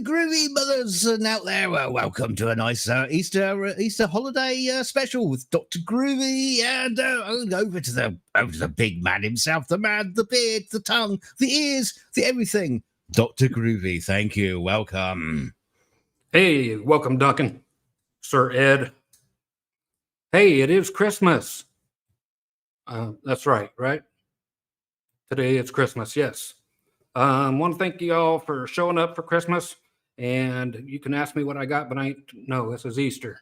Groovy mothers and out there, well, welcome to a nice Easter holiday special with Dr. Groovy, and over to the big man himself, the man, the beard, the tongue, the ears, the everything. Dr. Groovy, thank you. Welcome. Hey, welcome, Duncan. Sir Ed. Hey, it is Christmas. That's right? Today it's Christmas, yes. Want to thank you all for showing up for Christmas. And you can ask me what I got, but no, this is Easter.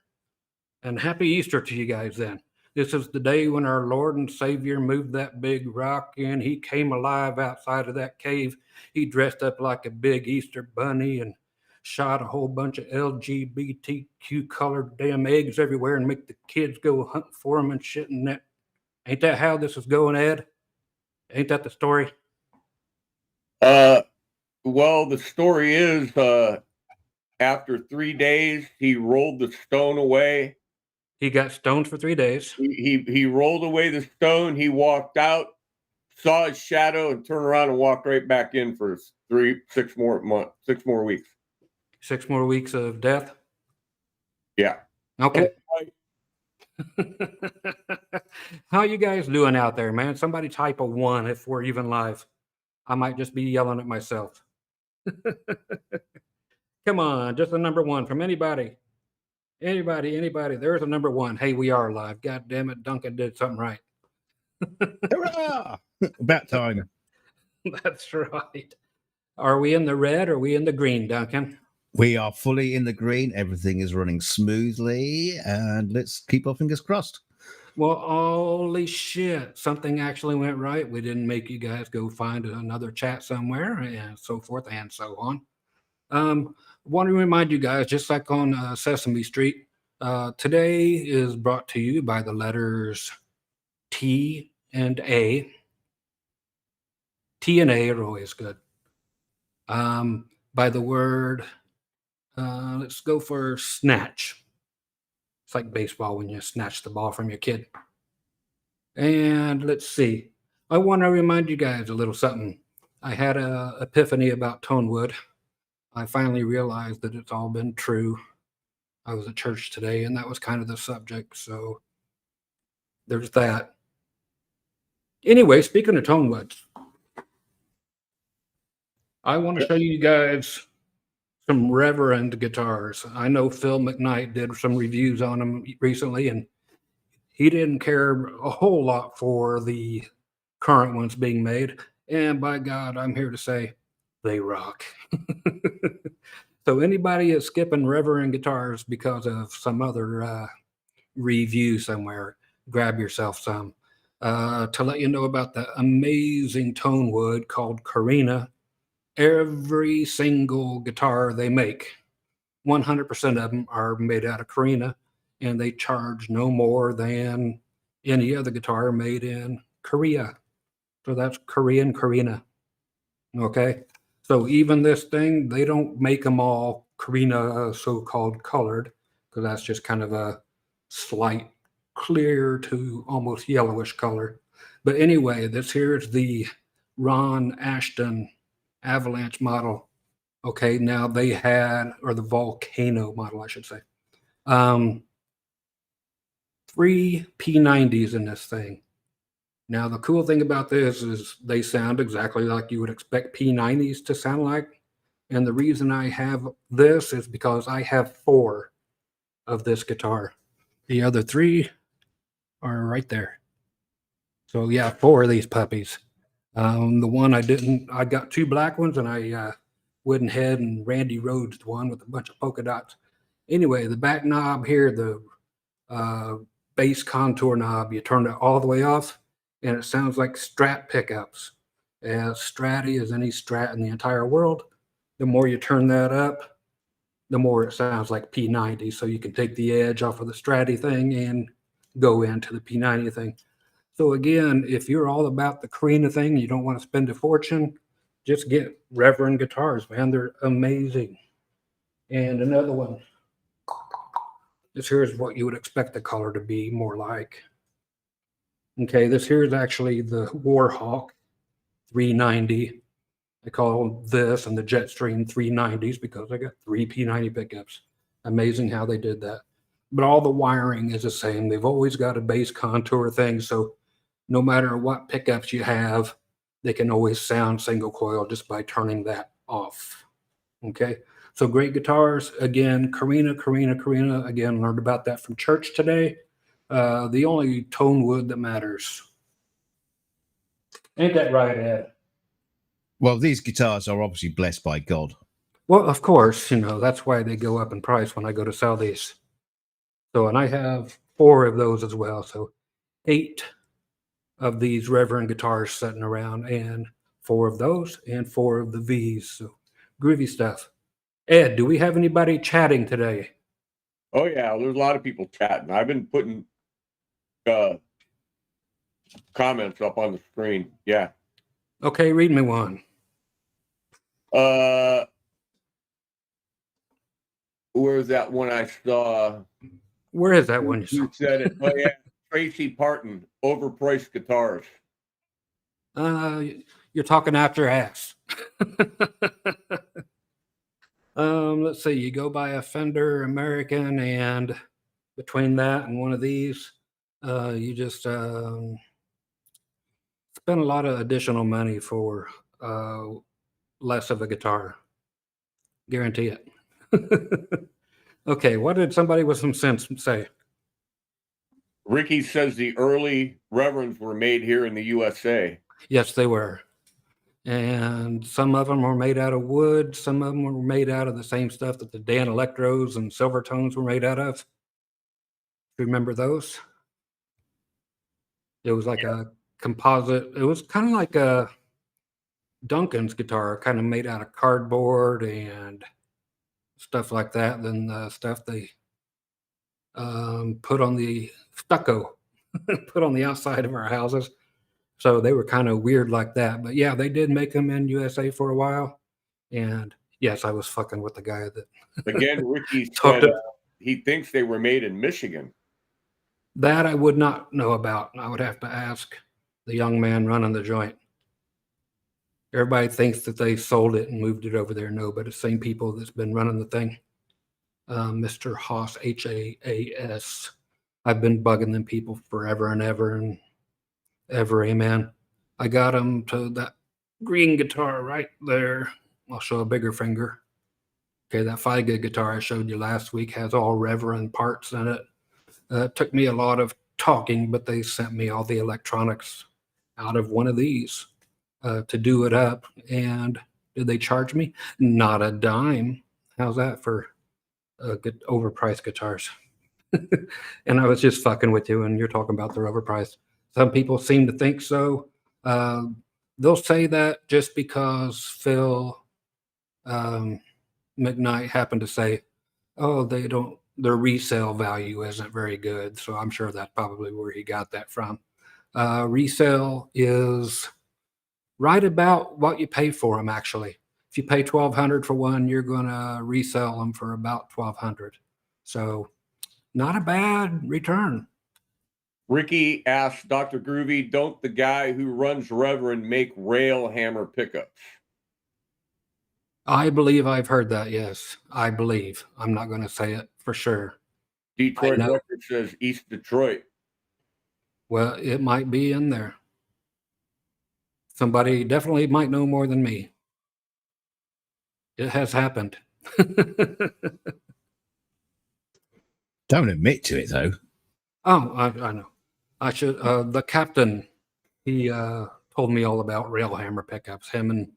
And happy Easter to you guys then. This is the day when our Lord and Savior moved that big rock in. He came alive outside of that cave. He dressed up like a big Easter bunny and shot a whole bunch of LGBTQ colored damn eggs everywhere and make the kids go hunt for them and shit. And that ain't that how this is going, Ed? Ain't that the story? Well, the story is after 3 days, he rolled the stone away. He got stoned for 3 days. He rolled away the stone. He walked out, saw his shadow, and turned around and walked right back in for 6 more weeks. 6 more weeks of death? Yeah. Okay. How you guys doing out there, man? Somebody type a 1 if we're even live. I might just be yelling at myself. Come on, just a number 1 from anybody. Anybody. There's a number 1. Hey, we are live. God damn it, Duncan did something right. Hurrah! About time. That's right. Are we in the red or are we in the green, Duncan? We are fully in the green. Everything is running smoothly, and let's keep our fingers crossed. Well, holy shit. Something actually went right. We didn't make you guys go find another chat somewhere and so forth and so on. Want to remind you guys, just like on Sesame Street, today is brought to you by the letters T and A. T and A are always good. By the word Let's go for snatch. It's like baseball when you snatch the ball from your kid. And let's see. I want to remind you guys a little something. I had a epiphany about tonewood. I finally realized that it's all been true. I was at church today, and that was kind of the subject. So there's that. Anyway, speaking of tonewoods, I want to show you guys some Reverend guitars. I know Phil McKnight did some reviews on them recently, and he didn't care a whole lot for the current ones being made. And by God, I'm here to say they rock. So anybody is skipping Reverend guitars because of some other review somewhere, grab yourself some. To let you know about the amazing tonewood called Carina. Every single guitar they make, 100% of them are made out of Carina, and they charge no more than any other guitar made in Korea. So that's Korean Carina. Okay. So even this thing, they don't make them all Carina so-called colored, because that's just kind of a slight clear to almost yellowish color. But anyway, this here is the Ron Ashton Avalanche model. Okay, now they had, or the Volcano model, I should say. 3 P90s in this thing. Now, the cool thing about this is they sound exactly like you would expect P90s to sound like. And the reason I have this is because I have 4 of this guitar. The other 3 are right there. So yeah, 4 of these puppies. The one I got 2 black ones, and I went ahead and Randy Rhodes one with a bunch of polka dots. Anyway, the back knob here, the bass contour knob, you turn it all the way off, and it sounds like Strat pickups. As stratty as any Strat in the entire world. The more you turn that up, the more it sounds like P90. So you can take the edge off of the Stratty thing and go into the P90 thing. So again, if you're all about the Carina thing, you don't want to spend a fortune, just get Reverend guitars, man. They're amazing. And another one. This here is what you would expect the color to be more like. Okay, this here is actually the Warhawk 390. I call this and the Jetstream 390s because I got 3 P90 pickups. Amazing how they did that. But all the wiring is the same. They've always got a bass contour thing, so no matter what pickups you have, they can always sound single coil just by turning that off. Okay, so great guitars. Again, Carina. Again, learned about that from church today. The only tone wood that matters. Ain't that right, Ed? Well, these guitars are obviously blessed by God. Well, of course, that's why they go up in price when I go to sell these. So, and I have 4 of those as well. So 8 of these Reverend guitars sitting around, and 4 of those and 4 of the V's. So groovy stuff. Ed, do we have anybody chatting today? Oh yeah, there's a lot of people chatting. I've been putting comments up on the screen. Yeah. Okay, read me one. Where's that one I saw? Where is that one? You said it. Oh yeah, Tracy Parton, overpriced guitars. You're talking after ass. Let's see. You go buy a Fender American, and between that and one of these, you just spend a lot of additional money for less of a guitar. Guarantee it. Okay, what did somebody with some sense say? Ricky says the early Reverends were made here in the USA. Yes, they were. And some of them were made out of wood. Some of them were made out of the same stuff that the Dan Electros and Silvertones were made out of. Remember those? It was like a composite. It was kind of like a Duncan's guitar, kind of made out of cardboard and stuff like that. Then the stuff they put on the stucco, put on the outside of our houses. So they were kind of weird like that. But yeah, they did make them in USA for a while. And Yes, I was fucking with the guy that Again, Ricky talked said to, he thinks they were made in Michigan. that I would not know about. I would have to ask the young man running the joint. Everybody thinks that they sold it and moved it over there. No, but it's the same people that's been running the thing. Mr. Haas, Haas. I've been bugging them people forever and ever and ever. Amen. I got him to that green guitar right there. I'll show a bigger finger. Okay, that 5 gig guitar I showed you last week has all Reverend parts in it. It took me a lot of talking, but they sent me all the electronics out of one of these to do it up. And did they charge me? Not a dime. How's that for good overpriced guitars? And I was just fucking with you, and you're talking about they're overpriced. Some people seem to think so. They'll say that just because Phil McKnight happened to say, oh, their resale value isn't very good. So I'm sure that's probably where he got that from. Resale is right about what you pay for them, actually. If you pay $1,200 for one, you're going to resell them for about $1,200. So not a bad return. Ricky asked Dr. Groovy, don't the guy who runs Reverend make Railhammer pickups? I believe I've heard that, yes. I believe. I'm not going to say it for sure. Detroit Record says East Detroit. Well, it might be in there. Somebody definitely might know more than me. It has happened. Don't admit to it, though. Oh, I know. I should. The captain, he told me all about Railhammer pickups. Him and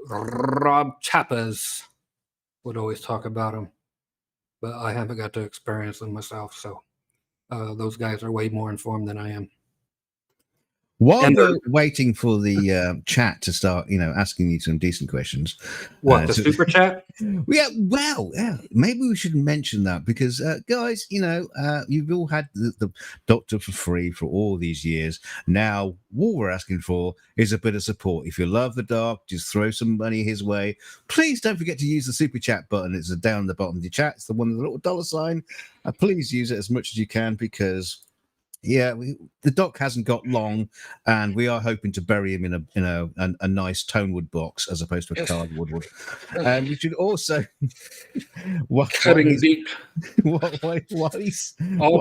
Rob Chappas would always talk about them, but I haven't got to experience them myself. So those guys are way more informed than I am. While we're waiting for the chat to start, asking you some decent questions. What, the super chat? Yeah, well, yeah, maybe we should mention that because, guys, you've all had the doctor for free for all these years. Now, what we're asking for is a bit of support. If you love the doc, just throw some money his way. Please don't forget to use the super chat button. It's down the bottom of the chat. It's the one with the little dollar sign. Please use it as much as you can because... yeah, the doc hasn't got long, and we are hoping to bury him in a nice tonewood box as opposed to a cardboard one. And we should also cutting deep. I'll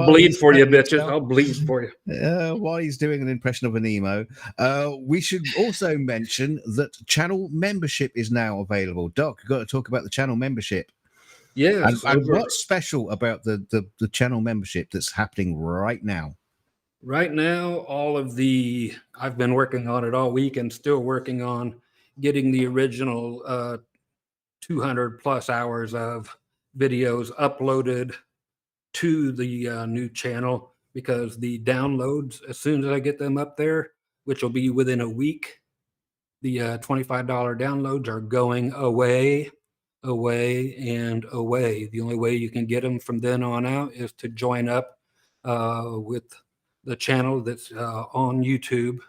bleed for you, bitches. I'll bleed for you. While he's doing an impression of an emo, we should also mention that channel membership is now available. Doc, you've got to talk about the channel membership. Yes. And what's special about the channel membership that's happening right now? Right now, I've been working on it all week and still working on getting the original 200 plus hours of videos uploaded to the new channel because the downloads, as soon as I get them up there, which will be within a week, the $25 downloads are going away, and away. The only way you can get them from then on out is to join up with the channel that's on YouTube,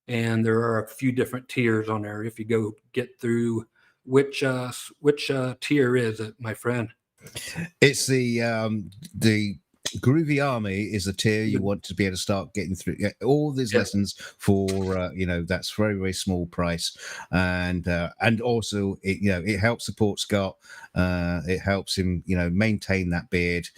and there are a few different tiers on there. If you go get through which tier is it, my friend? It's the Groovy Army is the tier you want to be able to start getting through all these lessons for that's very, very small price, and also it helps support Scott. It helps him maintain that beard.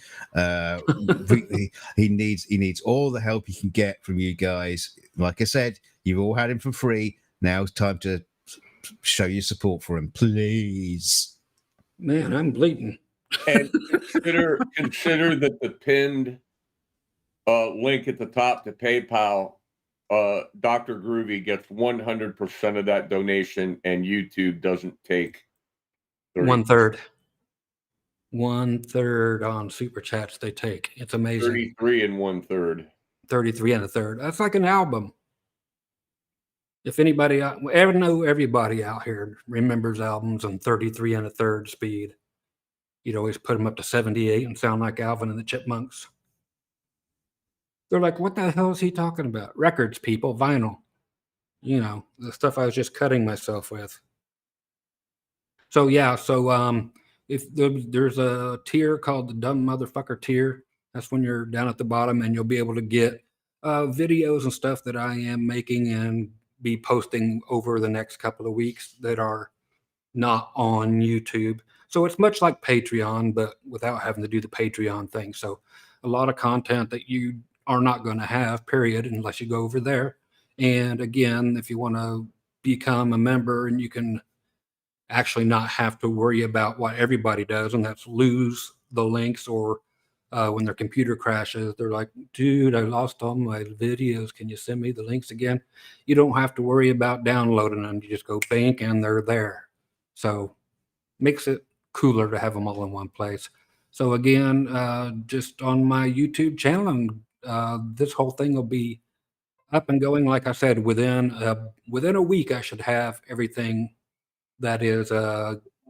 He needs all the help he can get from you guys. Like I said, you've all had him for free. Now it's time to show your support for him, please. Man, I'm bleeding. And consider that the pinned link at the top to PayPal, Dr. Groovy gets 100% of that donation, and YouTube doesn't take 1/3. 1/3 on super chats they take. It's amazing. 33 and 1/3. 33 and 1/3. That's like an album. If anybody, I know everybody out here remembers albums on 33 and 1/3 speed. You'd always put them up to 78 and sound like Alvin and the Chipmunks. They're like, what the hell is he talking about? Records, people, vinyl. The stuff I was just cutting myself with. So yeah, so if there's a tier called the dumb motherfucker tier, that's when you're down at the bottom, and you'll be able to get videos and stuff that I am making and be posting over the next couple of weeks that are not on YouTube. So it's much like Patreon, but without having to do the Patreon thing. So a lot of content that you are not going to have, period, unless you go over there. And again, if you want to become a member, and you can actually not have to worry about what everybody does, and that's lose the links, or when their computer crashes, they're like, dude, I lost all my videos. Can you send me the links again? You don't have to worry about downloading them. You just go bank and they're there. So makes it cooler to have them all in one place. So again, just on my YouTube channel, and this whole thing will be up and going. Like I said, within a week, I should have everything that is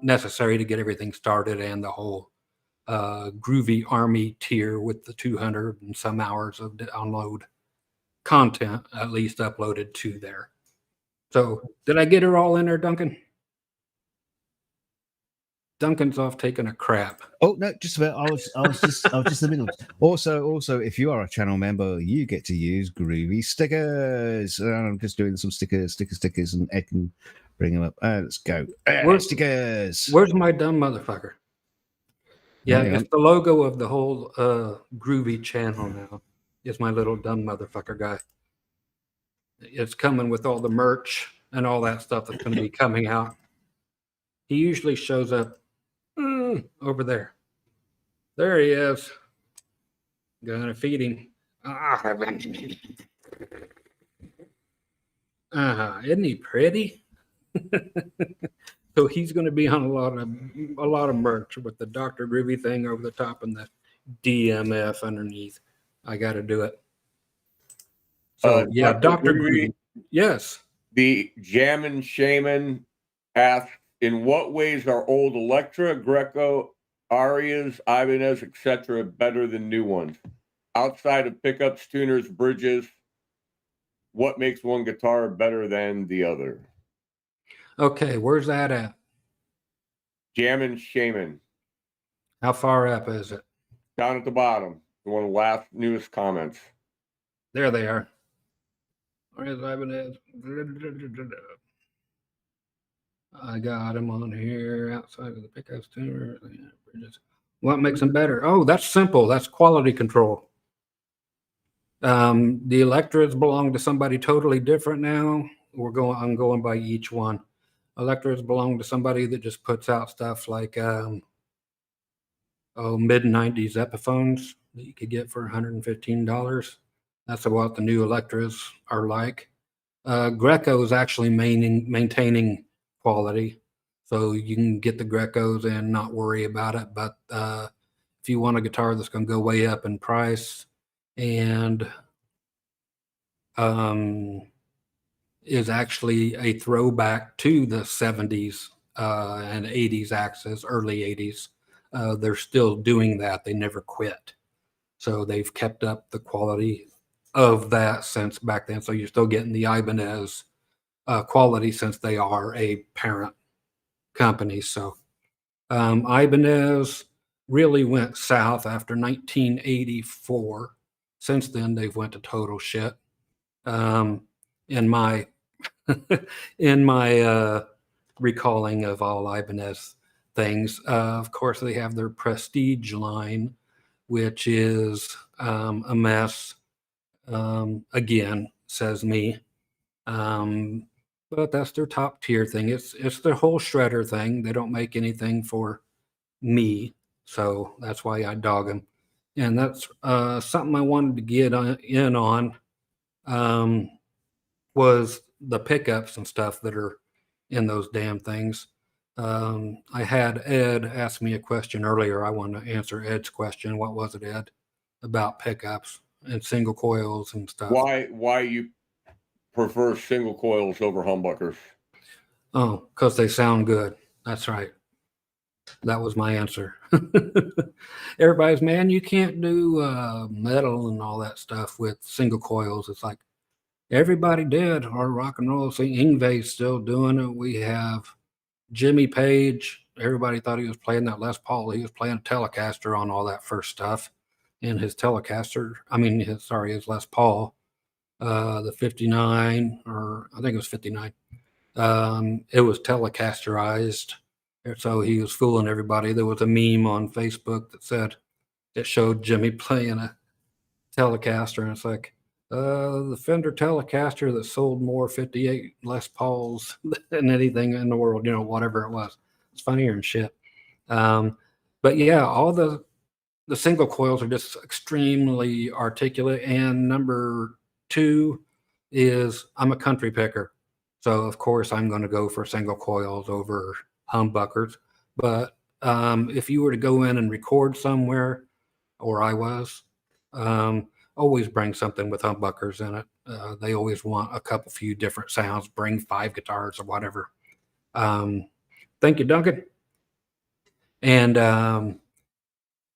necessary to get everything started, and the whole Groovy Army tier with the 200 and some hours of download content at least uploaded to there. So did I get her all in there, Duncan? Duncan's off taking a crap. Oh no, just about. I was just in the middle. Also, if you are a channel member, you get to use Groovy stickers. I'm just doing some stickers, and Ed can bring them up. Let's go. Stickers. Where's my dumb motherfucker? Yeah, it's the logo of the whole Groovy channel now. It's my little dumb motherfucker guy. It's coming with all the merch and all that stuff that's going to be coming out. He usually shows up over there. There he is. Gonna feed him. Isn't he pretty? So he's going to be on a lot of merch with the Dr. Groovy thing over the top and the DMF underneath. I got to do it. So yeah, Dr. Groovy. Yes. The Jammin' Shaman asks, in what ways are old Electra, Greco, Arias, Ibanez, etc. better than new ones? Outside of pickups, tuners, bridges, what makes one guitar better than the other? Okay, where's that at? Jammin' Shaman. How far up is it? Down at the bottom. One of the last newest comments. There they are. Where's Ibanez? I got them on here outside of the pickups tuner. What makes them better? Oh, that's simple. That's quality control. The Electras belong to somebody totally different now. I'm going by each one. Electras belong to somebody that just puts out stuff like mid-90s Epiphones that you could get for $115. That's what the new Electras are like. Greco is actually maintaining quality, so you can get the Grecos and not worry about it. But if you want a guitar that's going to go way up in price and is actually a throwback to the 70s and 80s axis, early 80s, they're still doing that. They never quit. So they've kept up the quality of that since back then. So you're still getting the Ibanez quality since they are a parent company. So Ibanez really went south after 1984. Since then, they've went to total shit. In my recalling of all Ibanez things, of course, they have their Prestige line, which is a mess. Again, says me. But that's their top tier thing. It's their whole shredder thing. They don't make anything for me, so that's why I dog them. And that's something I wanted to get in on. Was the pickups and stuff that are in those damn things. I had Ed ask me a question earlier. I want to answer Ed's question. What was it, Ed? About pickups and single coils and stuff. Why you prefer single coils over humbuckers? Oh, because they sound good. That's right. That was my answer. Everybody's, man, you can't do metal and all that stuff with single coils. It's like everybody did. Our rock and roll, see, Yngwie's still doing it. We have Jimmy Page, everybody thought he was playing that Les Paul. He was playing a Telecaster on all that first stuff. And his Telecaster, his Les Paul, the 59, or I think it was 59. It was Telecasterized. So he was fooling everybody. There was a meme on Facebook that said, it showed Jimmy playing a Telecaster, and it's like, the Fender Telecaster that sold more 58 Les Pauls than anything in the world, whatever it was. It's funnier and shit. But yeah, all the single coils are just extremely articulate. And number 2 is I'm a country picker. So of course I'm going to go for single coils over humbuckers. But if you were to go in and record somewhere, or I was, always bring something with humbuckers in it. They always want a few different sounds. Bring 5 guitars or whatever. Thank you, Duncan. And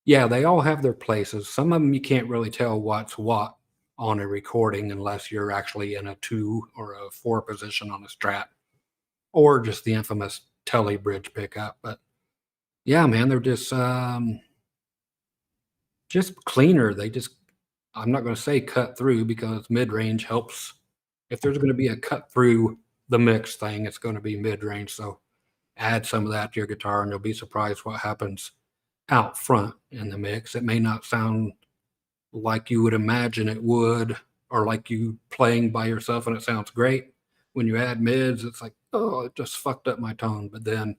yeah, they all have their places. Some of them you can't really tell what's what on a recording unless you're actually in a 2 or a 4 position on a Strat, or just the infamous Tele bridge pickup. But yeah, man, they're just cleaner. I'm not going to say cut through, because mid-range helps. If there's going to be a cut through the mix thing, it's going to be mid-range. So add some of that to your guitar and you'll be surprised what happens out front in the mix. It may not sound like you would imagine it would, or like you playing by yourself and it sounds great. When you add mids, it's like, oh, it just fucked up my tone. But then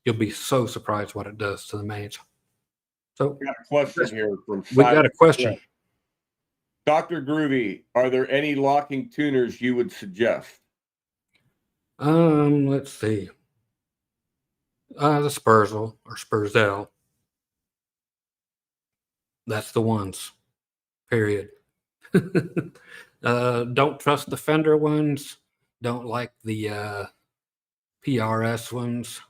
you'll be so surprised what it does to the mains. So We got a question here from we got a question. Dr. Groovy, are there any locking tuners you would suggest? Let's see. The Spurzell or Spurzell. That's the ones. Period. Don't trust the Fender ones. Don't like the PRS ones.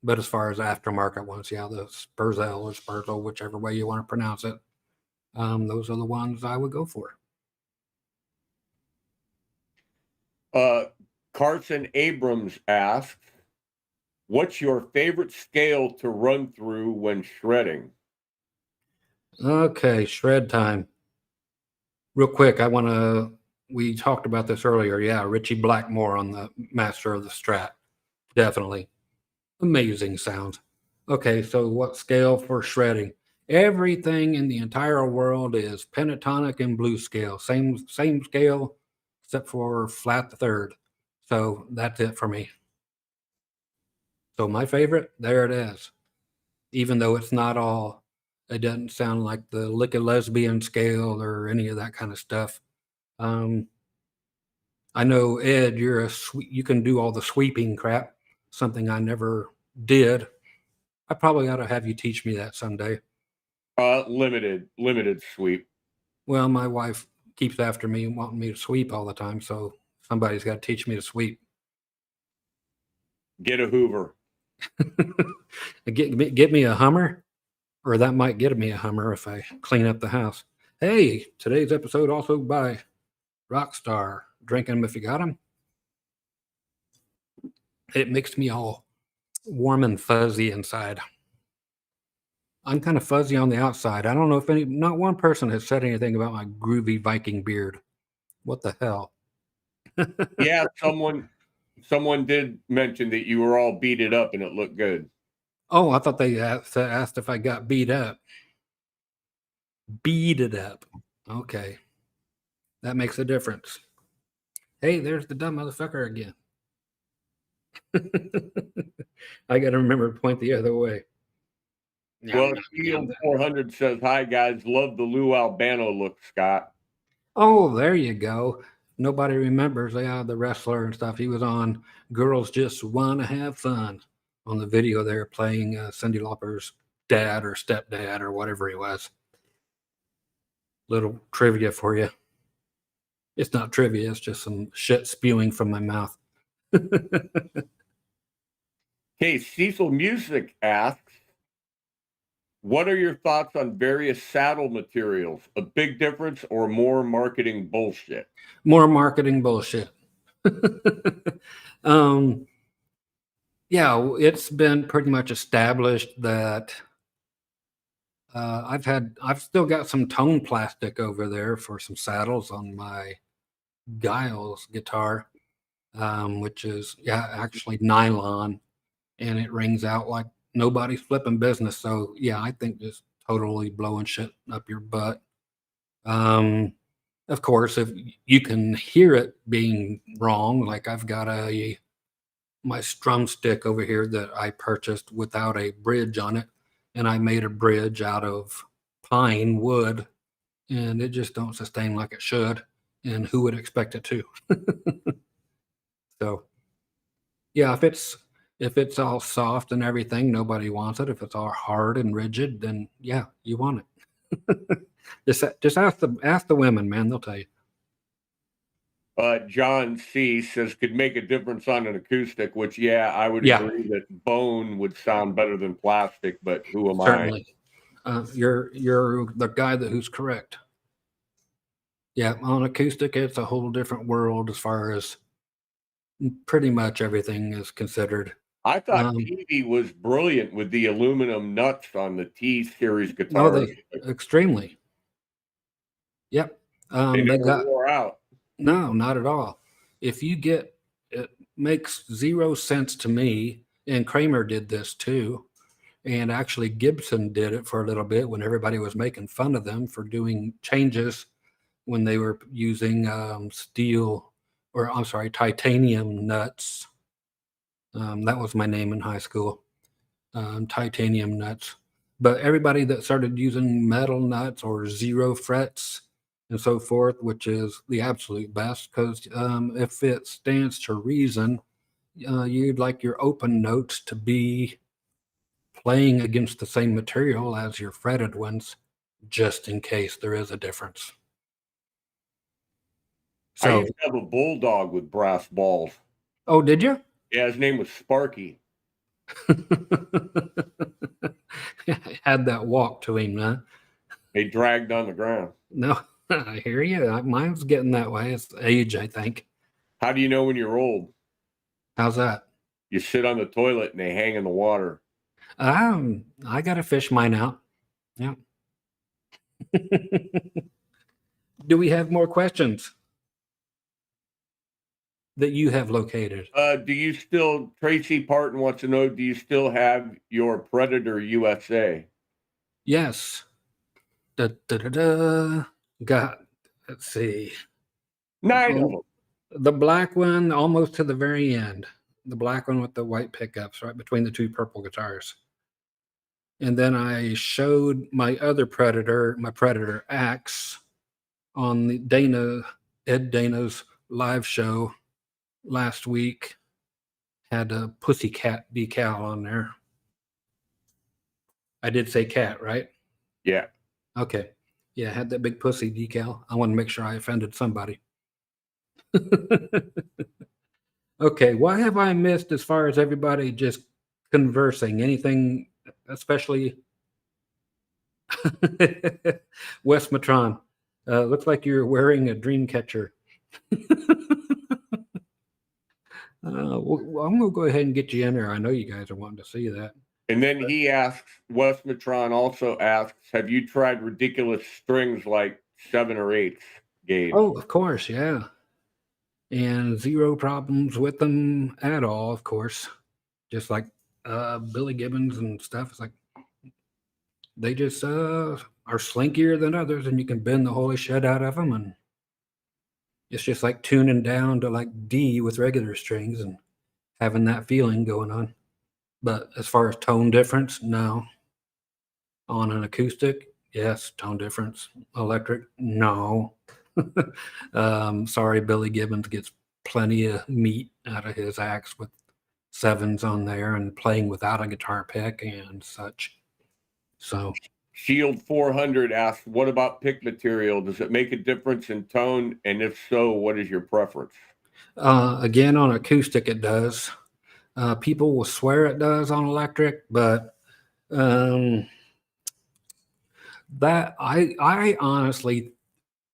But as far as aftermarket ones, yeah, the Spurzell or Spurzell, whichever way you want to pronounce it, those are the ones I would go for. Carson Abrams asks, what's your favorite scale to run through when shredding? Okay, shred time. Real quick, we talked about this earlier. Yeah, Richie Blackmore on the Master of the Strat. Definitely. Amazing sound. Okay, so what scale for shredding? Everything in the entire world is pentatonic and blues scale. Same scale, except for flat the third. So that's it for me. So my favorite, there it is. Even though it's not all, it doesn't sound like the Lick a Lesbian scale or any of that kind of stuff. I know, Ed, you can do all the sweeping crap, something I never did. I probably ought to have you teach me that someday. Limited sweep. Well, my wife keeps after me wanting me to sweep all the time, so somebody's got to teach me to sweep. Get a Hoover. Get me a Hummer, or that might get me a Hummer if I clean up the house. Hey, today's episode also by Rockstar. Drink 'em if you got 'em. It makes me all warm and fuzzy inside. I'm kind of fuzzy on the outside. I don't know if not one person has said anything about my groovy Viking beard. What the hell? Yeah, someone did mention that you were all beat it up and it looked good. Oh, I thought they asked if I got beat up. Beat up. Okay. That makes a difference. Hey, there's the dumb motherfucker again. I got to remember to point the other way. Well, Shield 400 says, hi, guys. Love the Lou Albano look, Scott. Oh, there you go. Nobody remembers the wrestler and stuff. He was on Girls Just Want to Have Fun on the video there playing Cyndi Lauper's dad or stepdad or whatever he was. Little trivia for you. It's not trivia. It's just some shit spewing from my mouth. Okay, Cecil Music asks, what are your thoughts on various saddle materials? A big difference or more marketing bullshit? More marketing bullshit. Yeah, it's been pretty much established that I've still got some tone plastic over there for some saddles on my Giles guitar, which is actually nylon, and it rings out like nobody's flipping business. So yeah, I think just totally blowing shit up your butt. Of course, if you can hear it being wrong, like I've got my strum stick over here that I purchased without a bridge on it, and I made a bridge out of pine wood, and it just don't sustain like it should. And who would expect it to? So yeah, if it's all soft and everything, nobody wants it. If it's all hard and rigid, then yeah, you want it. Just ask the women, man. They'll tell you. John C says could make a difference on an acoustic, which I would agree that bone would sound better than plastic, but who am Certainly. You're the guy who's correct. Yeah, on acoustic, it's a whole different world as far as pretty much everything is considered. I thought Peavy was brilliant with the aluminum nuts on the T series guitars. Extremely. Yep. They never wore out. No, not at all. If you get, it makes zero sense to me, and Kramer did this too, and actually Gibson did it for a little bit when everybody was making fun of them for doing changes when they were using titanium nuts. That was my name in high school, titanium nuts. But everybody that started using metal nuts or zero frets and so forth, which is the absolute best, because if it stands to reason, you'd like your open notes to be playing against the same material as your fretted ones, just in case there is a difference. So, I used to have a bulldog with brass balls. Oh, did you? Yeah, his name was Sparky. Had that walk to him, huh? He dragged on the ground. No, I hear you. Mine's getting that way. It's age, I think. How do you know when you're old? How's that? You sit on the toilet and they hang in the water. I got to fish mine out. Yeah. Do we have more questions that you have located? Do you still, Tracy Parton wants to know, do you still have your Predator USA? Yes. Got, let's see. 9 of them. The black one almost to the very end. The black one with the white pickups right between the two purple guitars. And then I showed my other Predator, my Predator Axe, on the Ed Dana's live show last week. Had a pussycat decal on there. I did say cat, right? Yeah. Okay. Yeah, had that big pussy decal. I want to make sure I offended somebody. Okay, what have I missed as far as everybody just conversing? Anything, especially Wes Matron? Looks like you're wearing a dream catcher. Well, I'm going to go ahead and get you in there. I know you guys are wanting to see that. And then he asks, Wes Matron also asks, have you tried ridiculous strings like 7 or 8 gauge? Oh, of course, yeah. And zero problems with them at all, of course. Just like Billy Gibbons and stuff. It's like they just are slinkier than others, and you can bend the holy shit out of them. And it's just like tuning down to like D with regular strings and having that feeling going on. But as far as tone difference, no. On an acoustic, yes, tone difference. Electric, no. Sorry, Billy Gibbons gets plenty of meat out of his axe with 7s on there and playing without a guitar pick and such. So Shield 400 asks, what about pick material? Does it make a difference in tone? And if so, what is your preference? Again, on acoustic, it does. People will swear it does on electric, but that I honestly,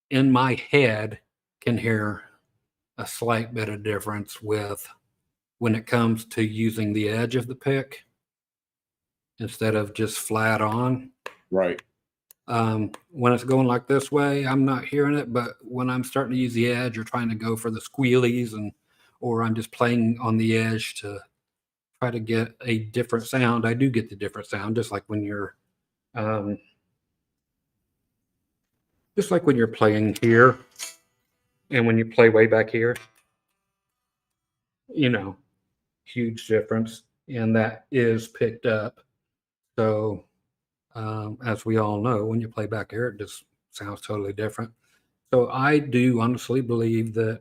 in my head, can hear a slight bit of difference with when it comes to using the edge of the pick instead of just flat on. Right. When it's going like this way, I'm not hearing it, but when I'm starting to use the edge or trying to go for the squealies or I'm just playing on the edge to try to get a different sound, I do get the different sound, just like when you're playing here and when you play way back here, huge difference, and that is picked up. So as we all know, when you play back here, it just sounds totally different. So I do honestly believe that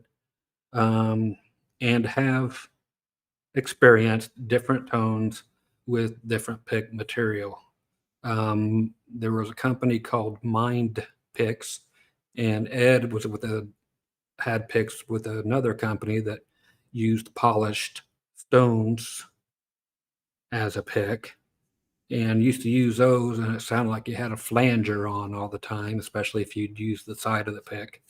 and have experienced different tones with different pick material. There was a company called Mind Picks, and Ed was had picks with another company that used polished stones as a pick, and used to use those, and it sounded like you had a flanger on all the time, especially if you'd use the side of the pick.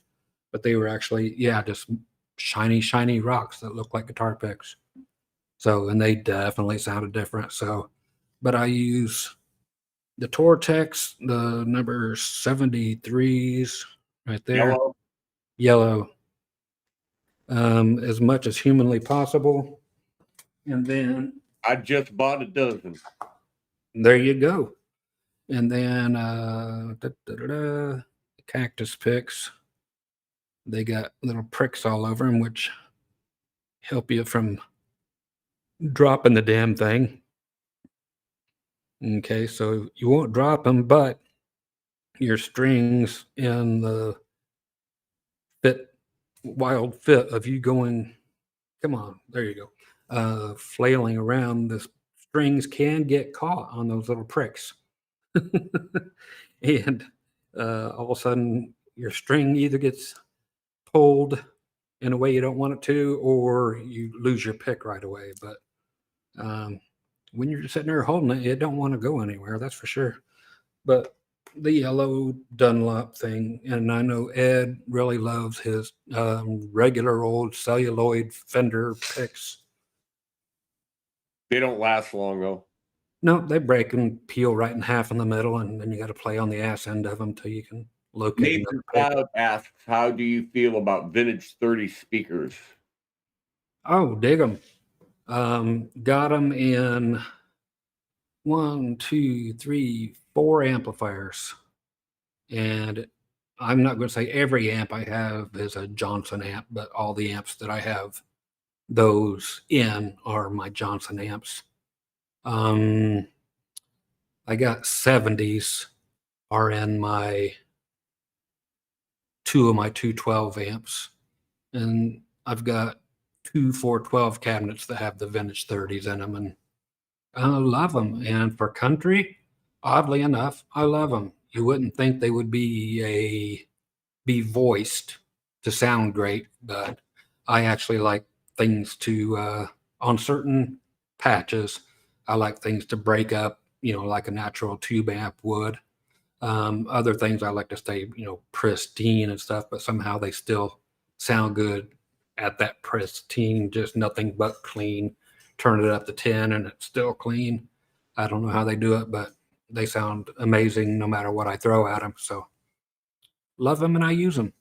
But they were actually, just shiny rocks that looked like guitar picks. So, and they definitely sounded different. So, but I use the Tortex, the number 73s right there. Yellow. As much as humanly possible. And then I just bought a dozen. There you go. And then cactus picks. They got little pricks all over them, which help you from dropping the damn thing. Okay, so you won't drop them, but your strings in the wild fit of you going, come on, there you go, flailing around, the strings can get caught on those little pricks. And all of a sudden, your string either gets pulled in a way you don't want it to, or you lose your pick right away. But when you're just sitting there holding it, it don't want to go anywhere, that's for sure. But the yellow Dunlop thing, and I know Ed really loves his regular old celluloid Fender picks. They don't last long, though. No, they break and peel right in half in the middle, and then you got to play on the ass end of them till you can locate Nathan another Cloud asks, how do you feel about vintage 30 speakers? Oh, dig them. Got them in 1, 2, 3, 4 amplifiers. And I'm not going to say every amp I have is a Johnson amp, but all the amps that I have those in are my Johnson amps. I got 70s are in two of my 212 amps, and I've got 2 412 cabinets that have the vintage 30s in them, and I love them. And for country, oddly enough, I love them. You wouldn't think they would be voiced to sound great, but I actually like things to on certain patches, I like things to break up, like a natural tube amp would. Other things I like to stay, pristine and stuff, but somehow they still sound good at that pristine, just nothing but clean. Turn it up to 10 and it's still clean. I don't know how they do it, but they sound amazing no matter what I throw at them. So love them and I use them.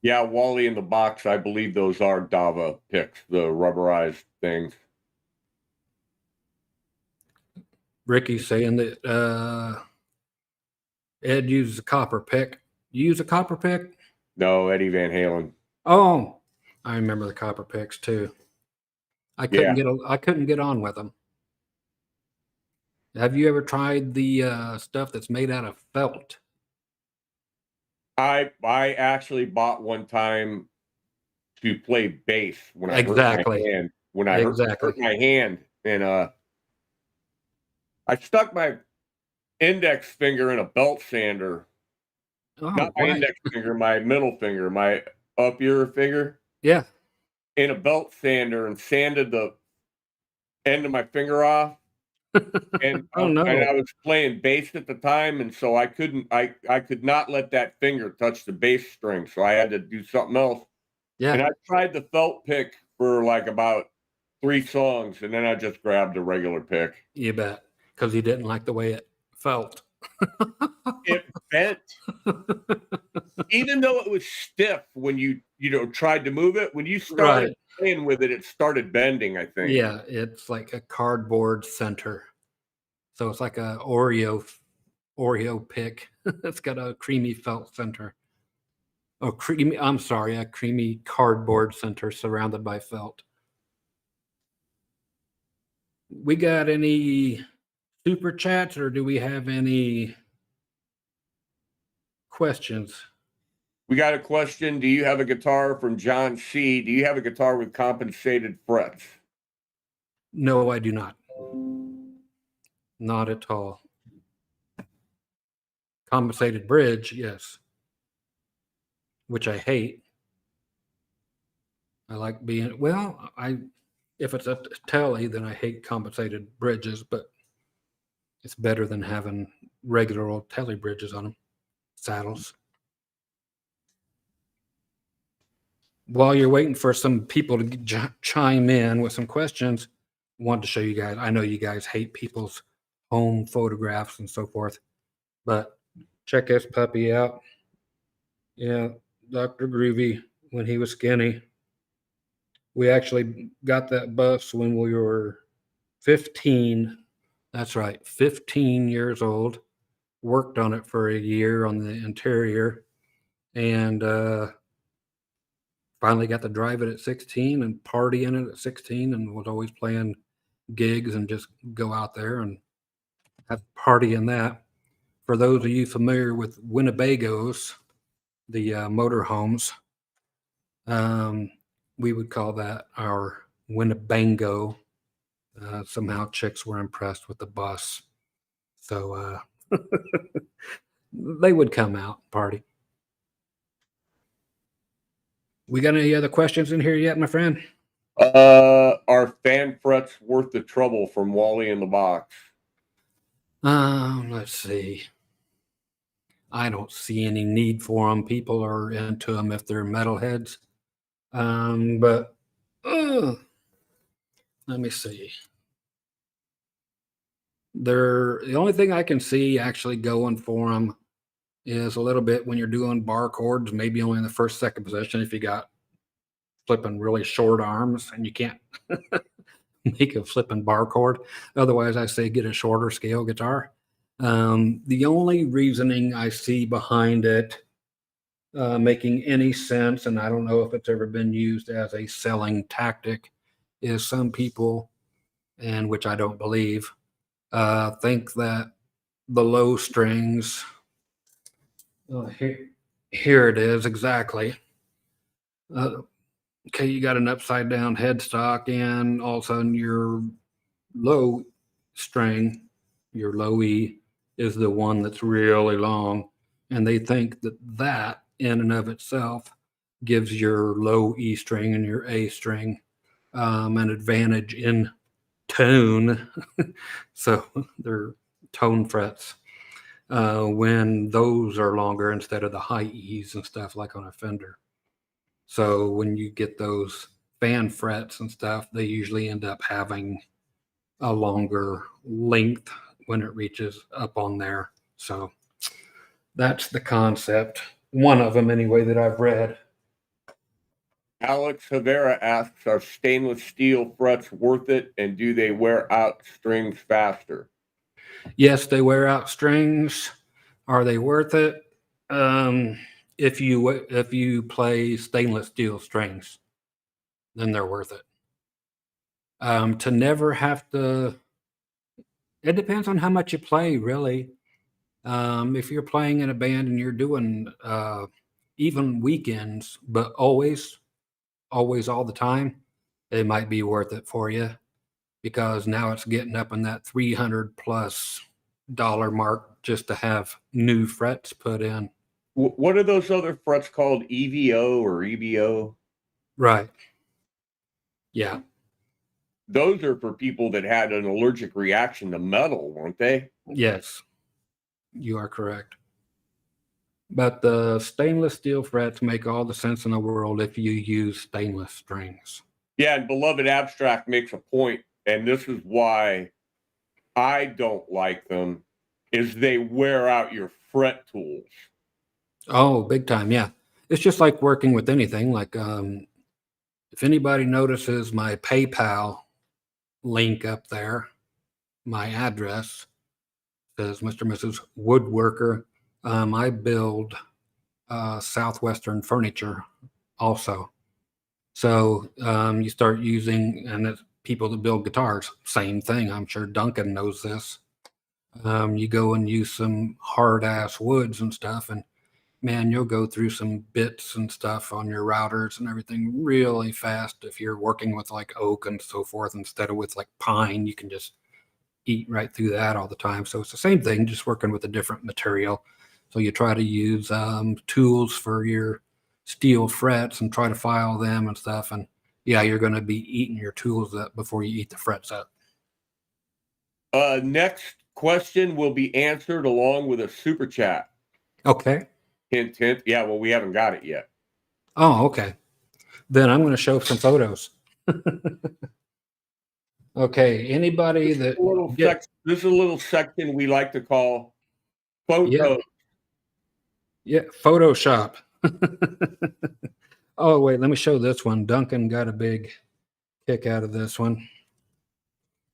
Yeah, Wally in the box, I believe those are Dava picks, the rubberized things. Ricky's saying that Ed uses a copper pick. You use a copper pick? No, Eddie Van Halen. Oh, I remember the copper picks too. I couldn't get on with them. Have you ever tried the stuff that's made out of felt? I actually bought one time to play bass when I hurt my hand. When I hurt my hand, and I stuck my index finger in a belt sander. Not my index finger, my middle finger, my up your finger. Yeah. In a belt sander and sanded the end of my finger off. And Oh no. and I was playing bass at the time, and so I could not let that finger touch the bass string, so I had to do something else. And Yeah, I tried the felt pick for like about 3 songs, and then I just grabbed a regular pick. you bet. Because you didn't like the way it felt. It bent, even though it was stiff when you tried to move it. When you started Right. playing with it, it started bending, I think. Yeah, it's like a cardboard center. So it's like a Oreo pick. It's got a creamy felt center. Oh, creamy. I'm sorry, a creamy cardboard center surrounded by felt. We got any super chats, or do we have any questions? We got a question. Do you have a guitar from John C? Do you have a guitar with compensated frets? No, I do not. Not at all. Compensated bridge, yes. Which I hate. I like being, well, if it's a telly, then I hate compensated bridges, but it's better than having regular old telly bridges on them, saddles. While you're waiting for some people to chime in with some questions, I wanted to show you guys. I know you guys hate people's home photographs and so forth, but check this puppy out. Yeah, Dr. Groovy, when he was skinny. We actually got that bus when we were 15. That's right, 15 years old. Worked on it for a year on the interior, and finally got to drive it at 16 and party in it at 16, and was always playing gigs and just go out there and have party in that. For those of you familiar with Winnebagos, the motorhomes, we would call that our Winnebago. Somehow chicks were impressed with the bus. So they would come out and party. We got any other questions in here yet, my friend? Are fan frets worth the trouble from Wally in the Box? Let's see. I don't see any need for them. People are into them if they're metalheads. But let me see. The only thing I can see actually going for them is a little bit when you're doing bar chords, maybe only in the first, second position if you got flipping really short arms and you can't make a flipping bar chord. Otherwise, I say get a shorter scale guitar. The only reasoning I see behind it making any sense, and I don't know if it's ever been used as a selling tactic, is some people, and which I don't believe, think that the low strings, here it is exactly. Okay, you got an upside down headstock, and all of a sudden your low string, your low E, is the one that's really long, and they think that that in and of itself gives your low E string and your A string an advantage in tone. So they're tone frets when those are longer instead of the high E's and stuff like on a Fender. So when you get those fan frets and stuff, they usually end up having a longer length when it reaches up on there. So that's the concept. One of them anyway that I've read. Alex Havera asks, are stainless steel frets worth it, and do they wear out strings faster? Yes, they wear out strings. Are they worth it? If you play stainless steel strings, then they're worth it. To never have to, it depends on how much you play, really. If you're playing in a band and you're doing even weekends, but always all the time, it might be worth it for you, because now it's getting up in that $300+ mark just to have new frets put in. What are those other frets called? EVO or EBO? Right. Yeah. those are for people that had an allergic reaction to metal, weren't they? Yes, you are correct. But the stainless steel frets make all the sense in the world if you use stainless strings. Yeah, and Beloved Abstract makes a point, and this is why I don't like them, is they wear out your fret tools. Oh, big time, yeah. It's just like working with anything. Like if anybody notices my PayPal link up there, my address says Mr. and Mrs. Woodworker. I build Southwestern furniture also. So you start using, and it's people that build guitars, same thing. I'm sure Duncan knows this. You go and use some hard ass woods and stuff, and man, you'll go through some bits and stuff on your routers and everything really fast. If you're working with like oak and so forth, instead of with like pine, you can just eat right through that all the time. So it's the same thing, just working with a different material. So you try to use tools for your steel frets and try to file them and stuff. And yeah, you're going to be eating your tools up before you eat the frets up. Next question will be answered along with a super chat. Okay. Hint, hint. Yeah, well, we haven't got it yet. Oh, okay. Then I'm going to show some photos. Okay. Anybody that This is a little section we like to call photos. Yeah, Photoshop. Oh, wait, let me show this one. Duncan got a big kick out of this one.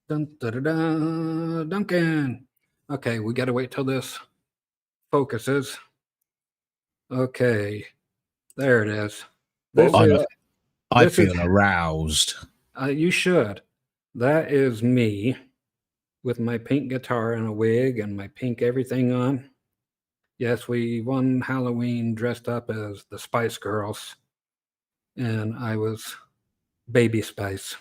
Dun, da, da, da, Duncan. Okay, we got to wait till this focuses. Okay, there it is. This is. I feel aroused. You should. That is me with my pink guitar and a wig and my pink everything on. Yes, we one Halloween dressed up as the Spice Girls, and I was Baby Spice.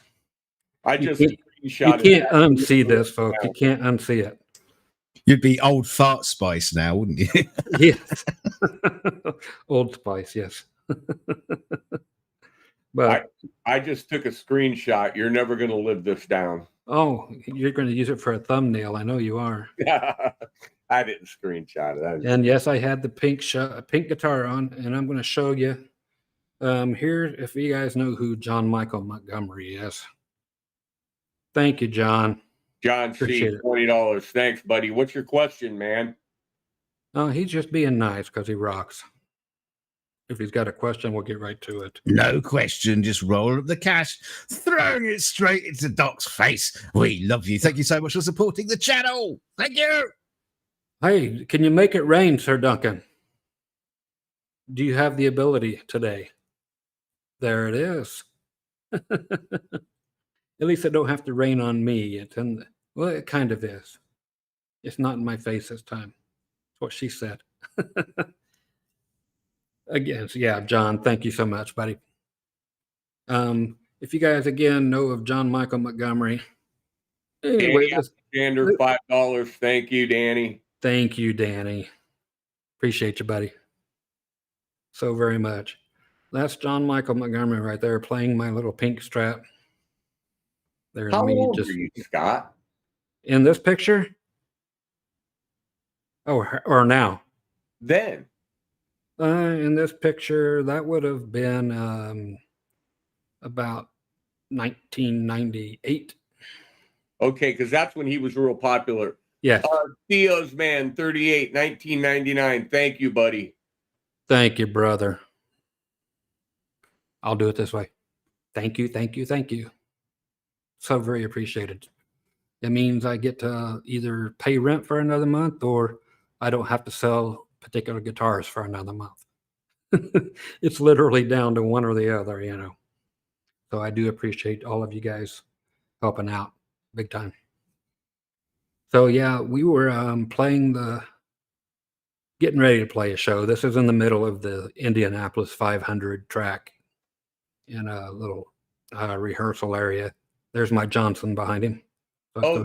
I just you can't unsee this, folks. You can't unsee it. You'd be old fart Spice now, wouldn't you? Yes. Old Spice, yes. But I just took a screenshot. You're never going to live this down. Oh, you're going to use it for a thumbnail. I know you are. I didn't screenshot it. And yes, I had the pink guitar on, and I'm going to show you here if you guys know who John Michael Montgomery is. Thank you, John. John C, $20. Thanks, buddy. What's your question, man? Oh, he's just being nice because he rocks. If he's got a question, we'll get right to it. No question. Just roll up the cash, throwing it straight into Doc's face. We love you. Thank you so much for supporting the channel. Thank you. Hey, can you make it rain, Sir Duncan? Do you have the ability today? There it is. At least it don't have to rain on me. It's in well, it kind of is. It's not in my face this time. That's what she said. Again, so yeah, John, thank you so much, buddy. If you guys again know of John Michael Montgomery, anyway, Alexander, $5. Thank you, Danny. Thank you, Danny. Appreciate you, buddy. So very much. That's John Michael Montgomery right there playing my little pink Strat. There's How me old just are you, Scott? in this picture. Oh, or now. Then. In this picture, that would have been about 1998. Okay, because that's when he was real popular. Yes. Theo's Man 38, 1999. Thank you, buddy. Thank you, brother. I'll do it this way. Thank you, thank you, thank you. So very appreciated. It means I get to either pay rent for another month or I don't have to sell particular guitars for another month. It's literally down to one or the other, you know. So I do appreciate all of you guys helping out big time. So yeah, we were getting ready to play a show. This is in the middle of the Indianapolis 500 track in a little rehearsal area. There's Mike Johnson behind him. So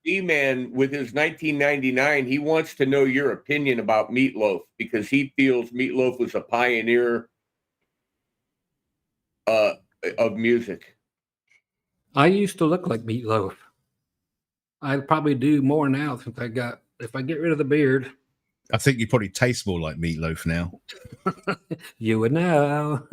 D-Man with his 1999, he wants to know your opinion about Meatloaf because he feels Meatloaf was a pioneer of music. I used to look like Meatloaf. I probably do more now since if I get rid of the beard, I think you probably taste more like meatloaf now. you would know.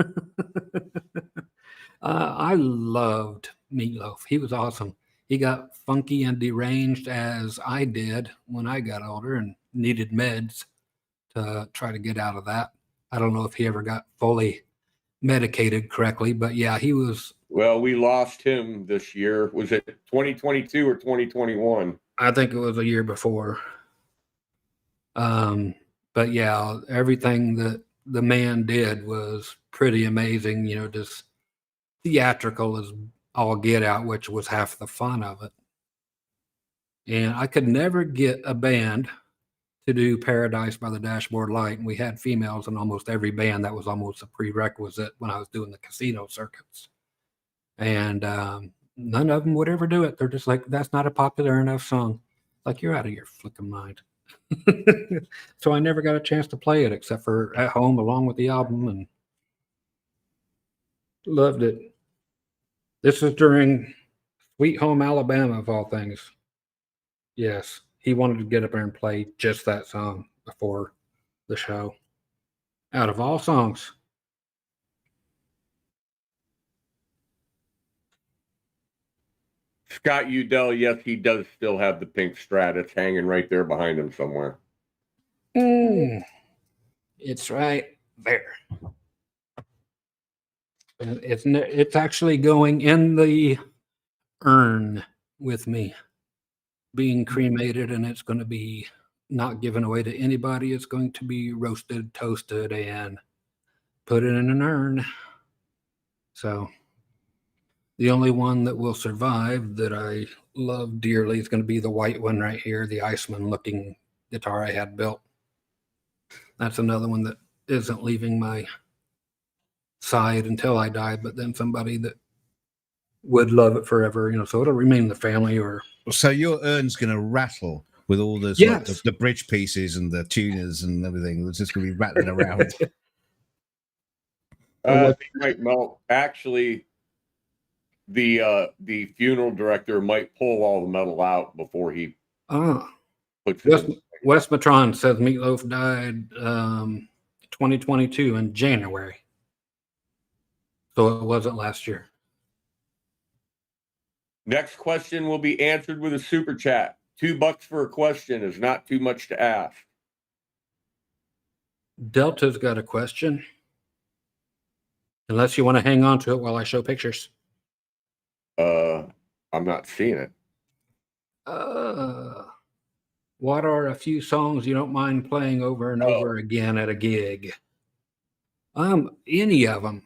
I loved Meatloaf. He was awesome. He got funky and deranged as I did when I got older and needed meds to try to get out of that. I don't know if he ever got fully medicated correctly, but yeah, he was. Well, we lost him this year. Was it 2022 or 2021? I think it was a year before. But yeah, everything that the man did was pretty amazing, just theatrical as all get out, which was half the fun of it. And I could never get a band to do Paradise by the Dashboard Light. And we had females in almost every band. That was almost a prerequisite when I was doing the casino circuits. And none of them would ever do it. They're just like, that's not a popular enough song. Like, you're out of your flicking mind. So I never got a chance to play it except for at home along with the album, and loved it. This is during Sweet Home Alabama, of all things. Yes, he wanted to get up there and play just that song before the show. Out of all songs. Scott Udell, yes, he does still have the pink Strat. It's hanging right there behind him somewhere. It's right there. And it's actually going in the urn with me, being cremated, and it's going to be not given away to anybody. It's going to be roasted, toasted, and put it in an urn. So the only one that will survive that I love dearly is going to be the white one right here, the Iceman looking guitar I had built. That's another one that isn't leaving my side until I die, but then somebody that would love it forever, so it'll remain in the family. Or so your urn's going to rattle with all the, yes. like, the bridge pieces and the tuners and everything. It's just going to be rattling around. It might melt. Actually, the funeral director might pull all the metal out before he puts it in. Wes Matron says Meatloaf died 2022 in January. So it wasn't last year. Next question will be answered with a super chat. $2 for a question is not too much to ask. Delta's got a question. Unless you want to hang on to it while I show pictures. I'm not seeing it. What are a few songs you don't mind playing over and over again at a gig? Any of them.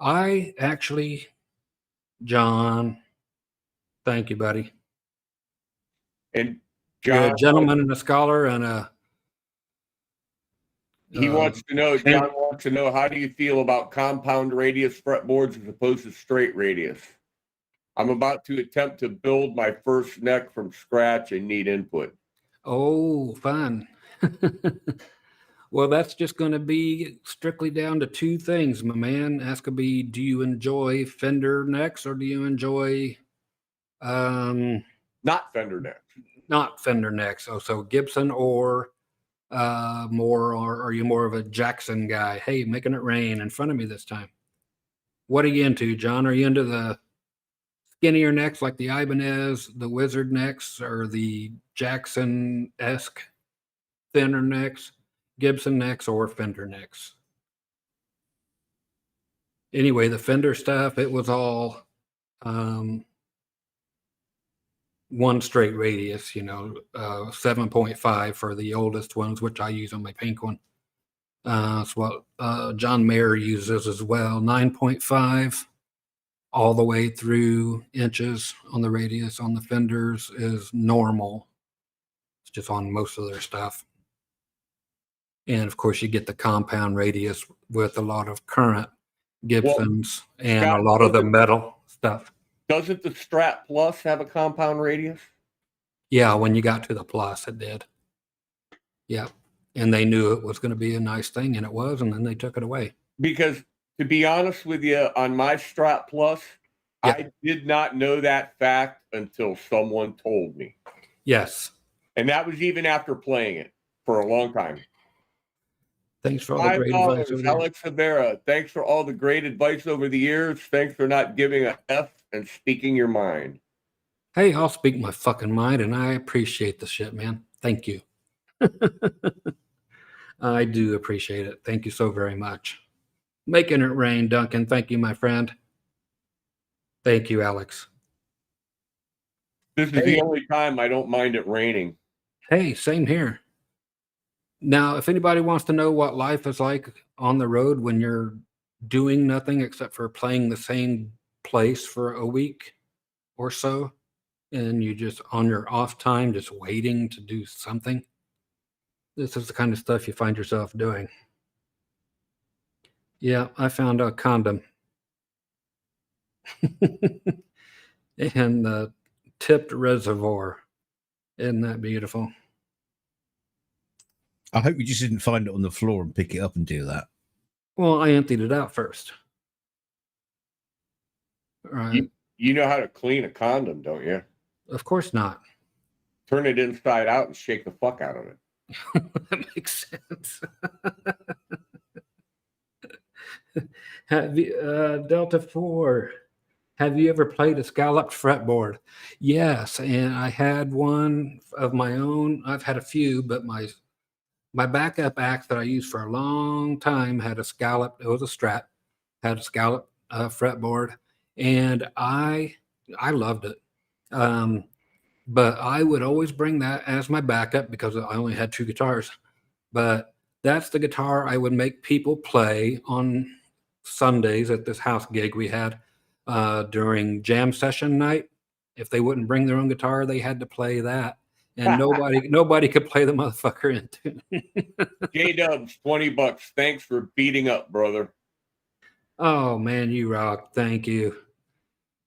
I actually, John, thank you, buddy. And John, you're a gentleman and a scholar and a. He wants to know, John wants to know, how do you feel about compound radius fretboards as opposed to straight radius? I'm about to attempt to build my first neck from scratch and need input. Oh, fun. Well, that's just going to be strictly down to two things, my man. That's going to be, do you enjoy Fender necks or do you enjoy... not Fender necks. Not Fender necks. So Gibson or more, or are you more of a Jackson guy? Hey, making it rain in front of me this time. What are you into, John? Are you into the skinnier necks like the Ibanez, the Wizard necks, or the Jackson-esque thinner necks, Gibson necks, or Fender necks? Anyway, the Fender stuff, it was all one straight radius, 7.5 for the oldest ones, which I use on my pink one. That's what John Mayer uses as well, 9.5 all the way through inches on the radius. On the Fenders is normal. It's just on most of their stuff. And of course, you get the compound radius with a lot of current Gibsons and Scott, a lot of the metal stuff. Doesn't the Strat Plus have a compound radius? Yeah, when you got to the Plus, it did. Yeah. And they knew it was going to be a nice thing, and it was, and then they took it away. Because, to be honest with you, on my Strat Plus, Yeah. I did not know that fact until someone told me. Yes. And that was even after playing it for a long time. Thanks for all the great advice. $5, Alex Rivera. Thanks for all the great advice over the years. Thanks for not giving a F and speaking your mind. Hey, I'll speak my fucking mind, and I appreciate the shit, man. Thank you. I do appreciate it. Thank you so very much. Making it rain, Duncan. Thank you, my friend. Thank you, Alex. This is the only time I don't mind it raining. Hey, same here. Now, if anybody wants to know what life is like on the road when you're doing nothing except for playing the same place for a week or so, and you just on your off time, just waiting to do something, this is the kind of stuff you find yourself doing. Yeah, I found a condom. And the tipped reservoir. Isn't that beautiful? I hope you just didn't find it on the floor and pick it up and do that. Well, I emptied it out first. All right. You know how to clean a condom, don't you? Of course not. Turn it inside out and shake the fuck out of it. That makes sense. Have you, Delta 4, have you ever played a scalloped fretboard? Yes, and I had one of my own. I've had a few, but my backup axe that I used for a long time had a scallop. It was a Strat, had a scallop fretboard, and I loved it. But I would always bring that as my backup because I only had 2 guitars. But that's the guitar I would make people play on Sundays at this house gig we had during jam session night. If they wouldn't bring their own guitar, they had to play that. And nobody could play the motherfucker into. J-Dubs, $20. Thanks for beating up, brother. Oh man, you rock. Thank you.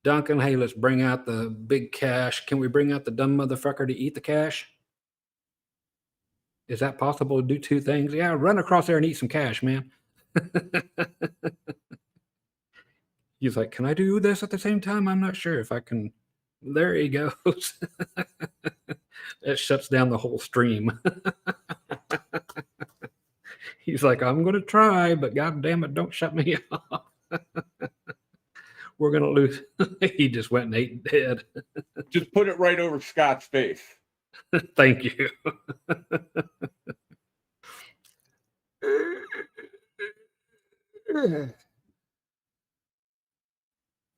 Duncan, hey, let's bring out the big cash. Can we bring out the dumb motherfucker to eat the cash? Is that possible to do 2 things? Yeah, run across there and eat some cash, man. He's like, can I do this at the same time? I'm not sure if I can. There he goes. It shuts down the whole stream. He's like, I'm going to try, but God damn it, don't shut me off. We're going to lose. He just went and ate dead. Just put it right over Scott's face. Thank you.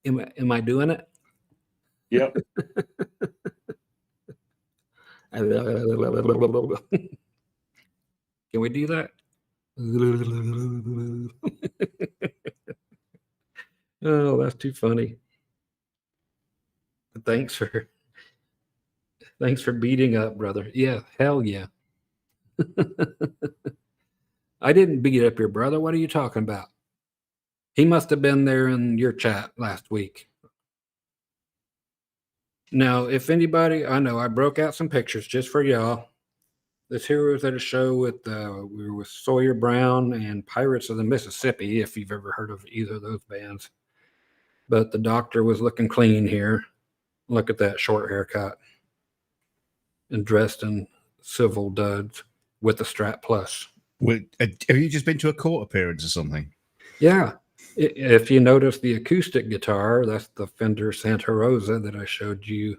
Am I doing it? Yep. Can we do that? Oh, that's too funny. Thanks for beating up, brother. Yeah, hell yeah. I didn't beat up your brother. What are you talking about? He must have been there in your chat last week. Now, if anybody, I know I broke out some pictures just for y'all. This here was at a show with we were with Sawyer Brown and Pirates of the Mississippi, if you've ever heard of either of those bands. But the doctor was looking clean here. Look at that short haircut. And dressed in civil duds with a Strat Plus. Well, have you just been to a court appearance or something? Yeah. If you notice the acoustic guitar, that's the Fender Santa Rosa that I showed you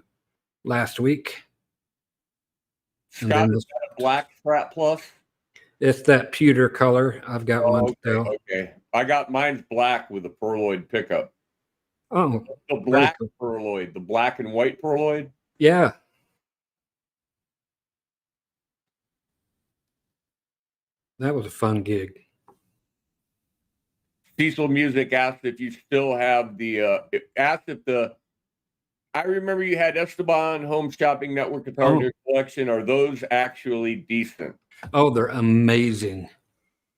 last week. Scott, is that a black Strat Plus? It's that pewter color. I've got one still. Okay. I got mine's black with a pearloid pickup. Oh. The black pearloid, the black and white pearloid? Yeah. That was a fun gig. Diesel Music asked if you still have I remember you had Esteban Home Shopping Network guitar in your collection. Are those actually decent? Oh, they're amazing.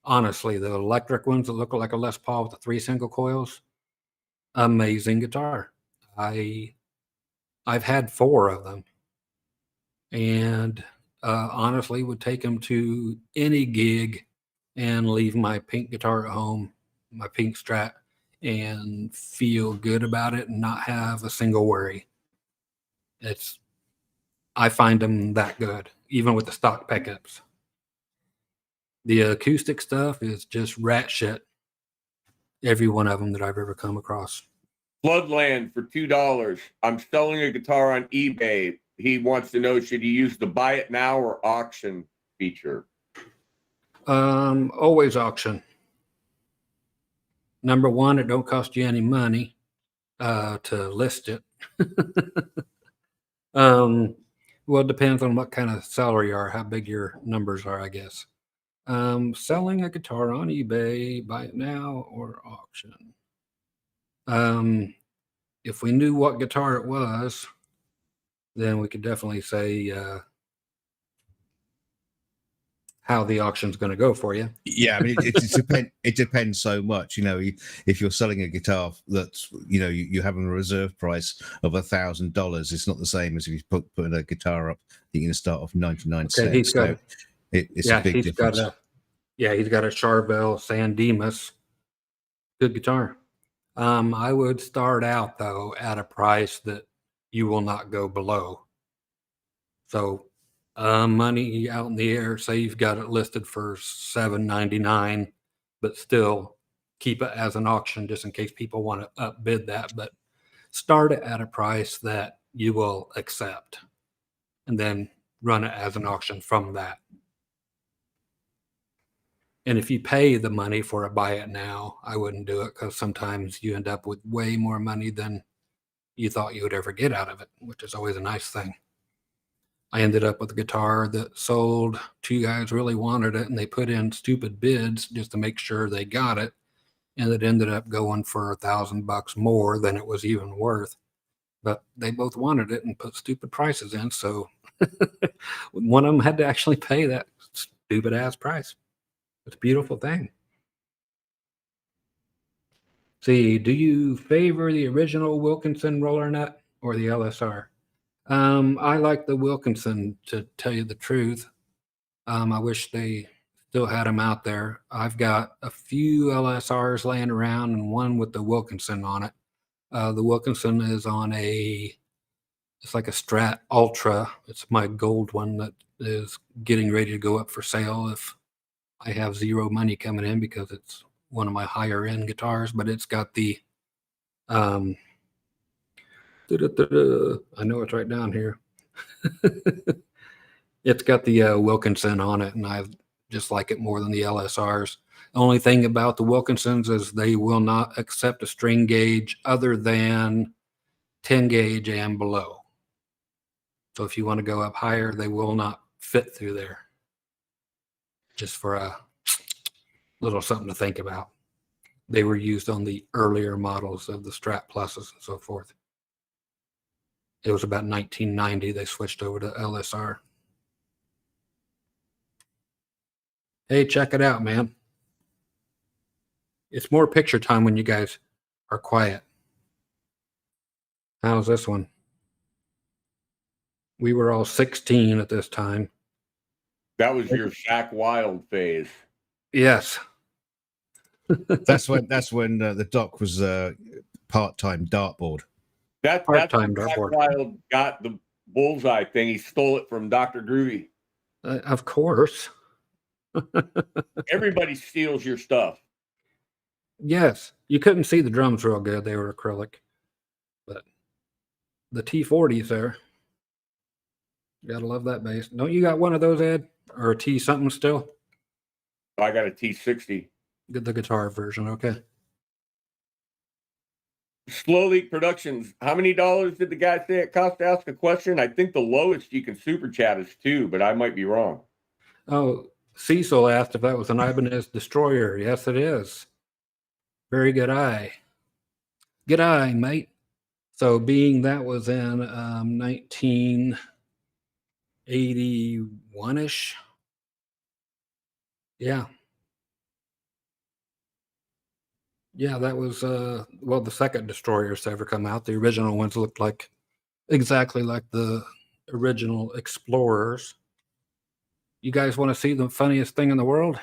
Honestly, the electric ones that look like a Les Paul with the 3 single coils, amazing guitar. I've had 4 of them, and honestly would take them to any gig and leave my pink guitar at home, my pink Strat, and feel good about it and not have a single worry. I find them that good, even with the stock pickups. The acoustic stuff is just rat shit. Every one of them that I've ever come across. Floodland for $2. I'm selling a guitar on eBay. He wants to know, should you use the buy it now or auction feature? Always auction. Number one, it don't cost you any money to list it. Well, it depends on what kind of seller you are, how big your numbers are, I guess. Selling a guitar on eBay, buy it now or auction. If we knew what guitar it was, then we could definitely say how the auction's going to go for you. Yeah, I mean, it depends so much. You know, if you're selling a guitar that's, you know, you have a reserve price of $1,000, it's not the same as if you put a guitar up, you're going to start off 99 cents. He's got, so it's a big difference. He's got a Charvel San Dimas. Good guitar. I would start out, though, at a price that you will not go below. So money out in the air, say you've got it listed for $7.99, but still keep it as an auction just in case people want to upbid that. But start it at a price that you will accept and then run it as an auction from that. And if you pay the money for a buy it now, I wouldn't do it, because sometimes you end up with way more money than you thought you would ever get out of it, which is always a nice thing. I ended up with a guitar that sold. Two guys really wanted it, and they put in stupid bids just to make sure they got it. And it ended up going for $1,000 more than it was even worth. But they both wanted it and put stupid prices in. So one of them had to actually pay that stupid ass price. It's a beautiful thing. See, do you favor the original Wilkinson roller nut or the LSR? I like the Wilkinson, to tell you the truth. I wish they still had them out there. I've got a few LSRs laying around and one with the Wilkinson on it. The Wilkinson is on it's like a Strat Ultra. It's my gold one that is getting ready to go up for sale if I have zero money coming in, because it's one of my higher end guitars. But it's got the I know it's right down here. It's got the Wilkinson on it, and I just like it more than the LSRs. The only thing about the Wilkinsons is they will not accept a string gauge other than 10 gauge and below. So if you want to go up higher, they will not fit through there. Just for a little something to think about. They were used on the earlier models of the Strat Pluses and so forth. It was about 1990 they switched over to LSR. Hey, check it out, man. It's more picture time when you guys are quiet. How's this one? We were all 16 at this time. That was your Shaq Wild phase. Yes. That's when the Doc was part-time dartboard. That's Part-time when Shaq dartboard. Wild got the bullseye thing. He stole it from Dr. Groovy. Of course. Everybody steals your stuff. Yes. You couldn't see the drums real good. They were acrylic. But the T40s there. Gotta love that bass. Don't you got one of those, Ed? Or a T something still? I got a T60. Get the guitar version, okay. Slow Leak Productions. How many dollars did the guy say it cost to ask a question? I think the lowest you can super chat is $2, but I might be wrong. Oh, Cecil asked if that was an Ibanez Destroyer. Yes, it is. Very good eye. Good eye, mate. So being that was in 1981-ish. Yeah. Yeah, that was, well, the second Destroyers to ever come out. The original ones looked like exactly like the original Explorers. You guys want to see the funniest thing in the world?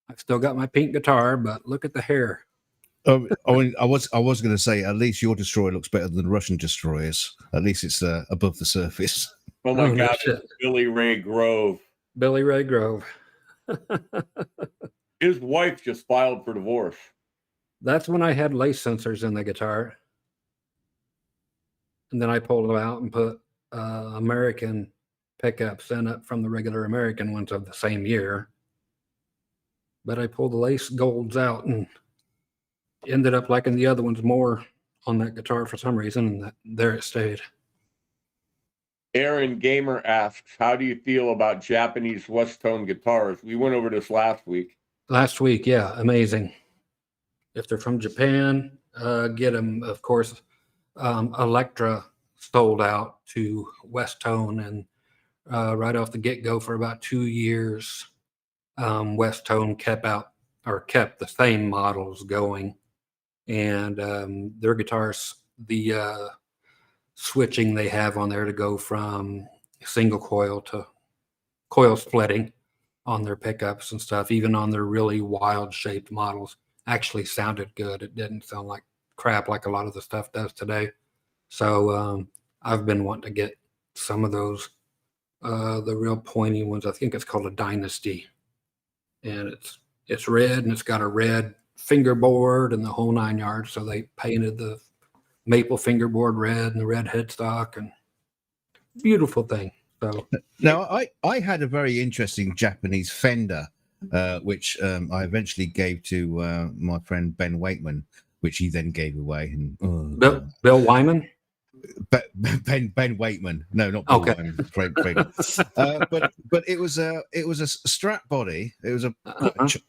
I've still got my pink guitar, but look at the hair. I was going to say, at least your destroyer looks better than the Russian destroyers. At least it's above the surface. Oh my Oh, no God, shit. it's Billy Ray Grove. Billy Ray Grove. His wife just filed for divorce. That's when I had lace sensors in the guitar. And then I pulled them out and put American pickups in it from the regular American ones of the same year. But I pulled the lace golds out and ended up liking the other ones more on that guitar for some reason, and there it stayed. Aaron Gamer asks, how do you feel about Japanese Westone guitars? We went over this last week. Last week, yeah, amazing. If they're from Japan, get them. Of course, Electra sold out to Westone, and right off the get-go for about 2 years, Westone kept the same models going. And their guitars, the switching they have on there to go from single coil to coil splitting on their pickups and stuff, even on their really wild shaped models, actually sounded good. It didn't sound like crap like a lot of the stuff does today. So I've been wanting to get some of those, the real pointy ones. I think it's called a Dynasty, and it's red and it's got a red fingerboard and the whole 9 yards. So they painted the maple fingerboard red and the red headstock, and beautiful thing. So now I had a very interesting Japanese Fender, which I eventually gave to my friend Ben Wakeman, which he then gave away. And Bill Wyman. Ben Wakeman, no, not Bill Okay. Wyman. But it was a strap body. It was it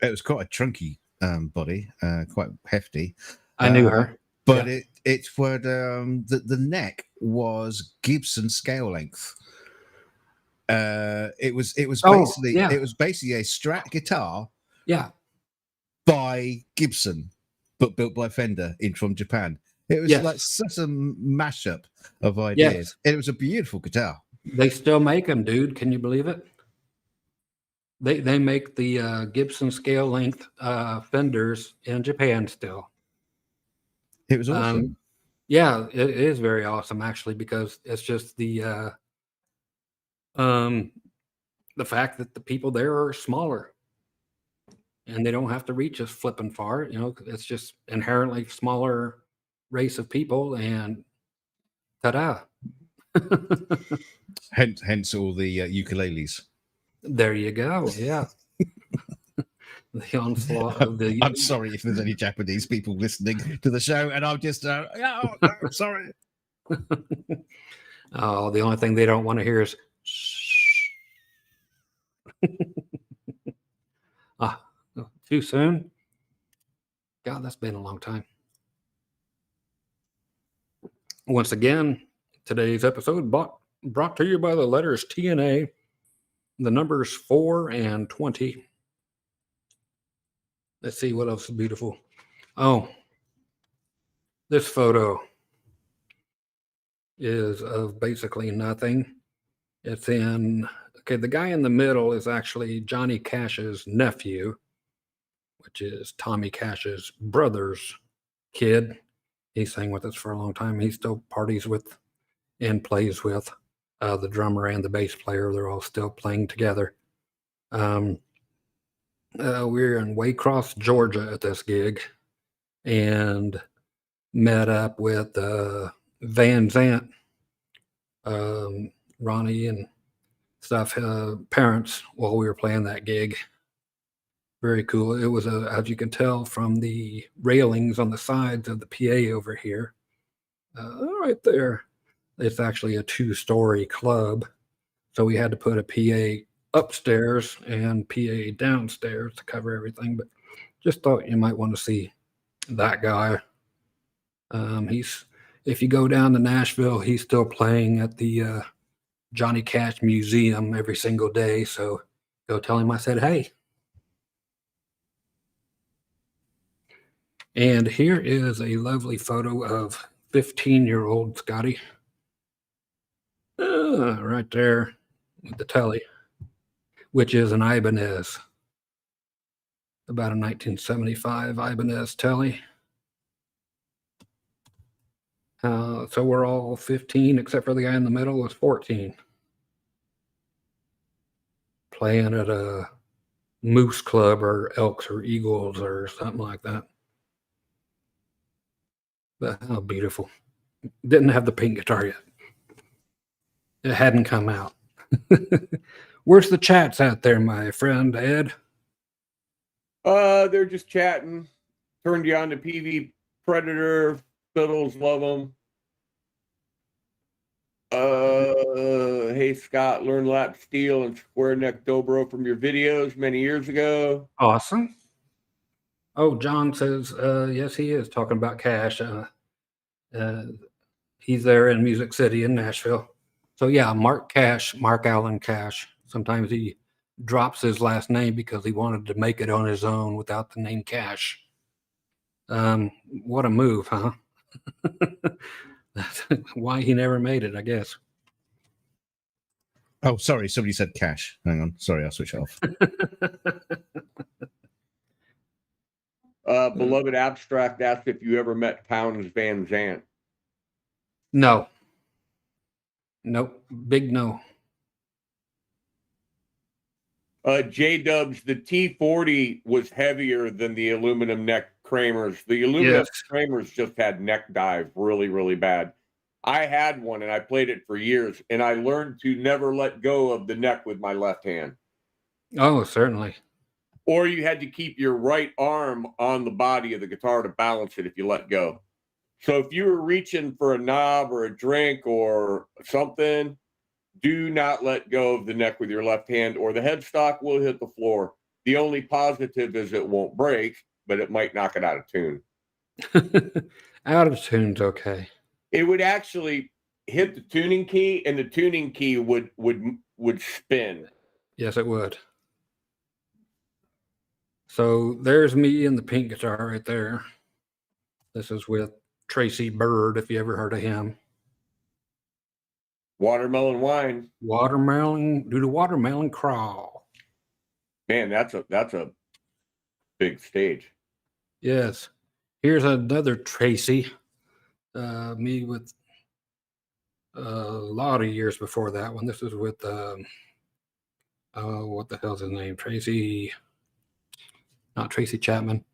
was quite a chunky body, quite hefty. I knew her, but yeah. it was the neck was Gibson scale length. It was basically it was basically a Strat guitar, by Gibson, but built by Fender from Japan. It was like such a mashup of ideas. Yes. It was a beautiful guitar. They still make them, dude. Can you believe it? They make the Gibson scale length Fenders in Japan still. It was awesome. Yeah, it is very awesome actually, because it's just the fact that the people there are smaller and they don't have to reach as flipping far. You know, it's just inherently smaller race of people, and ta-da. hence all the ukuleles. There you go. Yeah. The onslaught of the. I'm sorry if there's any Japanese people listening to the show, and I'm just sorry. Oh, the only thing they don't want to hear is too soon. God, that's been a long time. Once again, today's episode brought to you by the letters T and A, the numbers 4 and 20. Let's see what else is beautiful. Oh, this photo is of basically nothing. It's in, the guy in the middle is actually Johnny Cash's nephew, which is Tommy Cash's brother's kid. He sang with us for a long time. He still parties with and plays with the drummer and the bass player. They're all still playing together. We're in Waycross, Georgia at this gig, and met up with Van Zant, Ronnie and stuff, parents, while we were playing that gig. Very cool. It was, as you can tell from the railings on the sides of the PA over here, right there, it's actually a 2-story club. So we had to put a PA upstairs and PA downstairs to cover everything. But just thought you might want to see that guy. If you go down to Nashville, he's still playing at the Johnny Cash Museum every single day. So go tell him I said, hey. And here is a lovely photo of 15-year-old Scotty. Right there with the telly, which is an Ibanez. About a 1975 Ibanez telly. So we're all 15, except for the guy in the middle was 14. Playing at a Moose Club or Elks or Eagles or something like that. But how beautiful. Didn't have the pink guitar yet. It hadn't come out. Where's the chats out there, my friend Ed? They're just chatting. Turned you on to PV Predator. Fiddles, love them. Hey Scott, learned lap steel and square neck dobro from your videos many years ago. Awesome. Oh, John says, yes, he is talking about Cash. He's there in Music City in Nashville. So yeah, Mark Allen Cash. Sometimes he drops his last name because he wanted to make it on his own without the name Cash. What a move, huh? That's why he never made it, I guess. Oh, sorry. Somebody said Cash. Hang on. Sorry, I'll switch it off. Beloved Abstract asked if you ever met Townes Van Zandt. No. Nope. Big no. J-Dubs, the T40 was heavier than the aluminum neck Kramers. The aluminum Kramers just had neck dive really, really bad. I had one and I played it for years, and I learned to never let go of the neck with my left hand. Oh, certainly. Or you had to keep your right arm on the body of the guitar to balance it if you let go. So if you were reaching for a knob or a drink or something, do not let go of the neck with your left hand, or the headstock will hit the floor. The only positive is it won't break, but it might knock it out of tune. Out of tune's okay. It would actually hit the tuning key, and the tuning key would spin. Yes, it would. So there's me and the pink guitar right there. This is with Tracy Bird, if you ever heard of him. Watermelon wine. Watermelon, do the watermelon crawl. Man, that's a big stage. Yes. Here's another Tracy. Me with a lot of years before that one. This is with what the hell's his name? Tracy, not Tracy Chapman.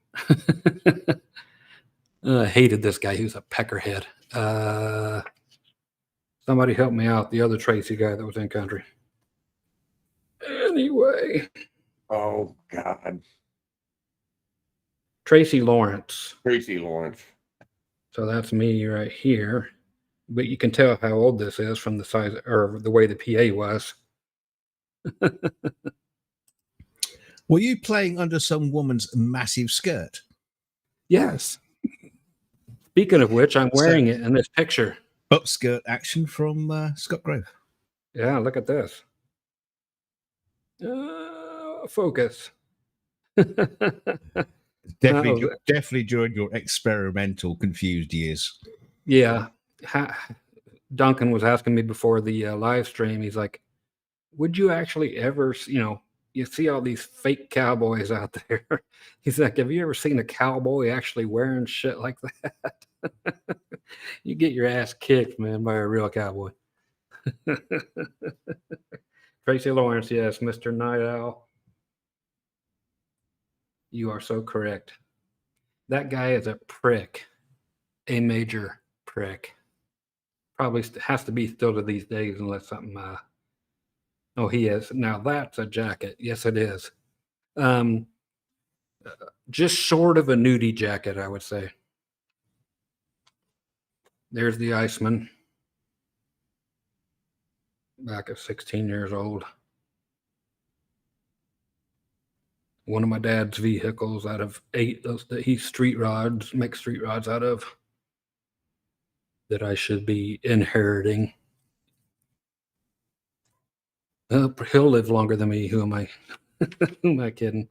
I hated this guy. He was a peckerhead. Somebody help me out. The other Tracy guy that was in country. Anyway. Oh, God. Tracy Lawrence. Tracy Lawrence. So that's me right here. But you can tell how old this is from the size or the way the PA was. Were you playing under some woman's massive skirt? Yes. Speaking of which, I'm wearing it in this picture. Upskirt action from Scott Grove. Yeah, look at this. Focus. Definitely during your experimental confused years. Yeah. Duncan was asking me before the live stream. He's like, would you actually ever, you see all these fake cowboys out there. He's like, have you ever seen a cowboy actually wearing shit like that? You get your ass kicked, man, by a real cowboy. Tracy Lawrence, yes, Mr. Night Owl. You are so correct. That guy is a prick, a major prick. Probably has to be still to these days unless something. Oh, he is. Now that's a jacket. Yes, it is. Just short of a nudie jacket, I would say. There's the Iceman. Back at 16 years old. One of my dad's vehicles out of 8 that he makes street rods out of, that I should be inheriting. He'll live longer than me. Who am I? Who am I kidding?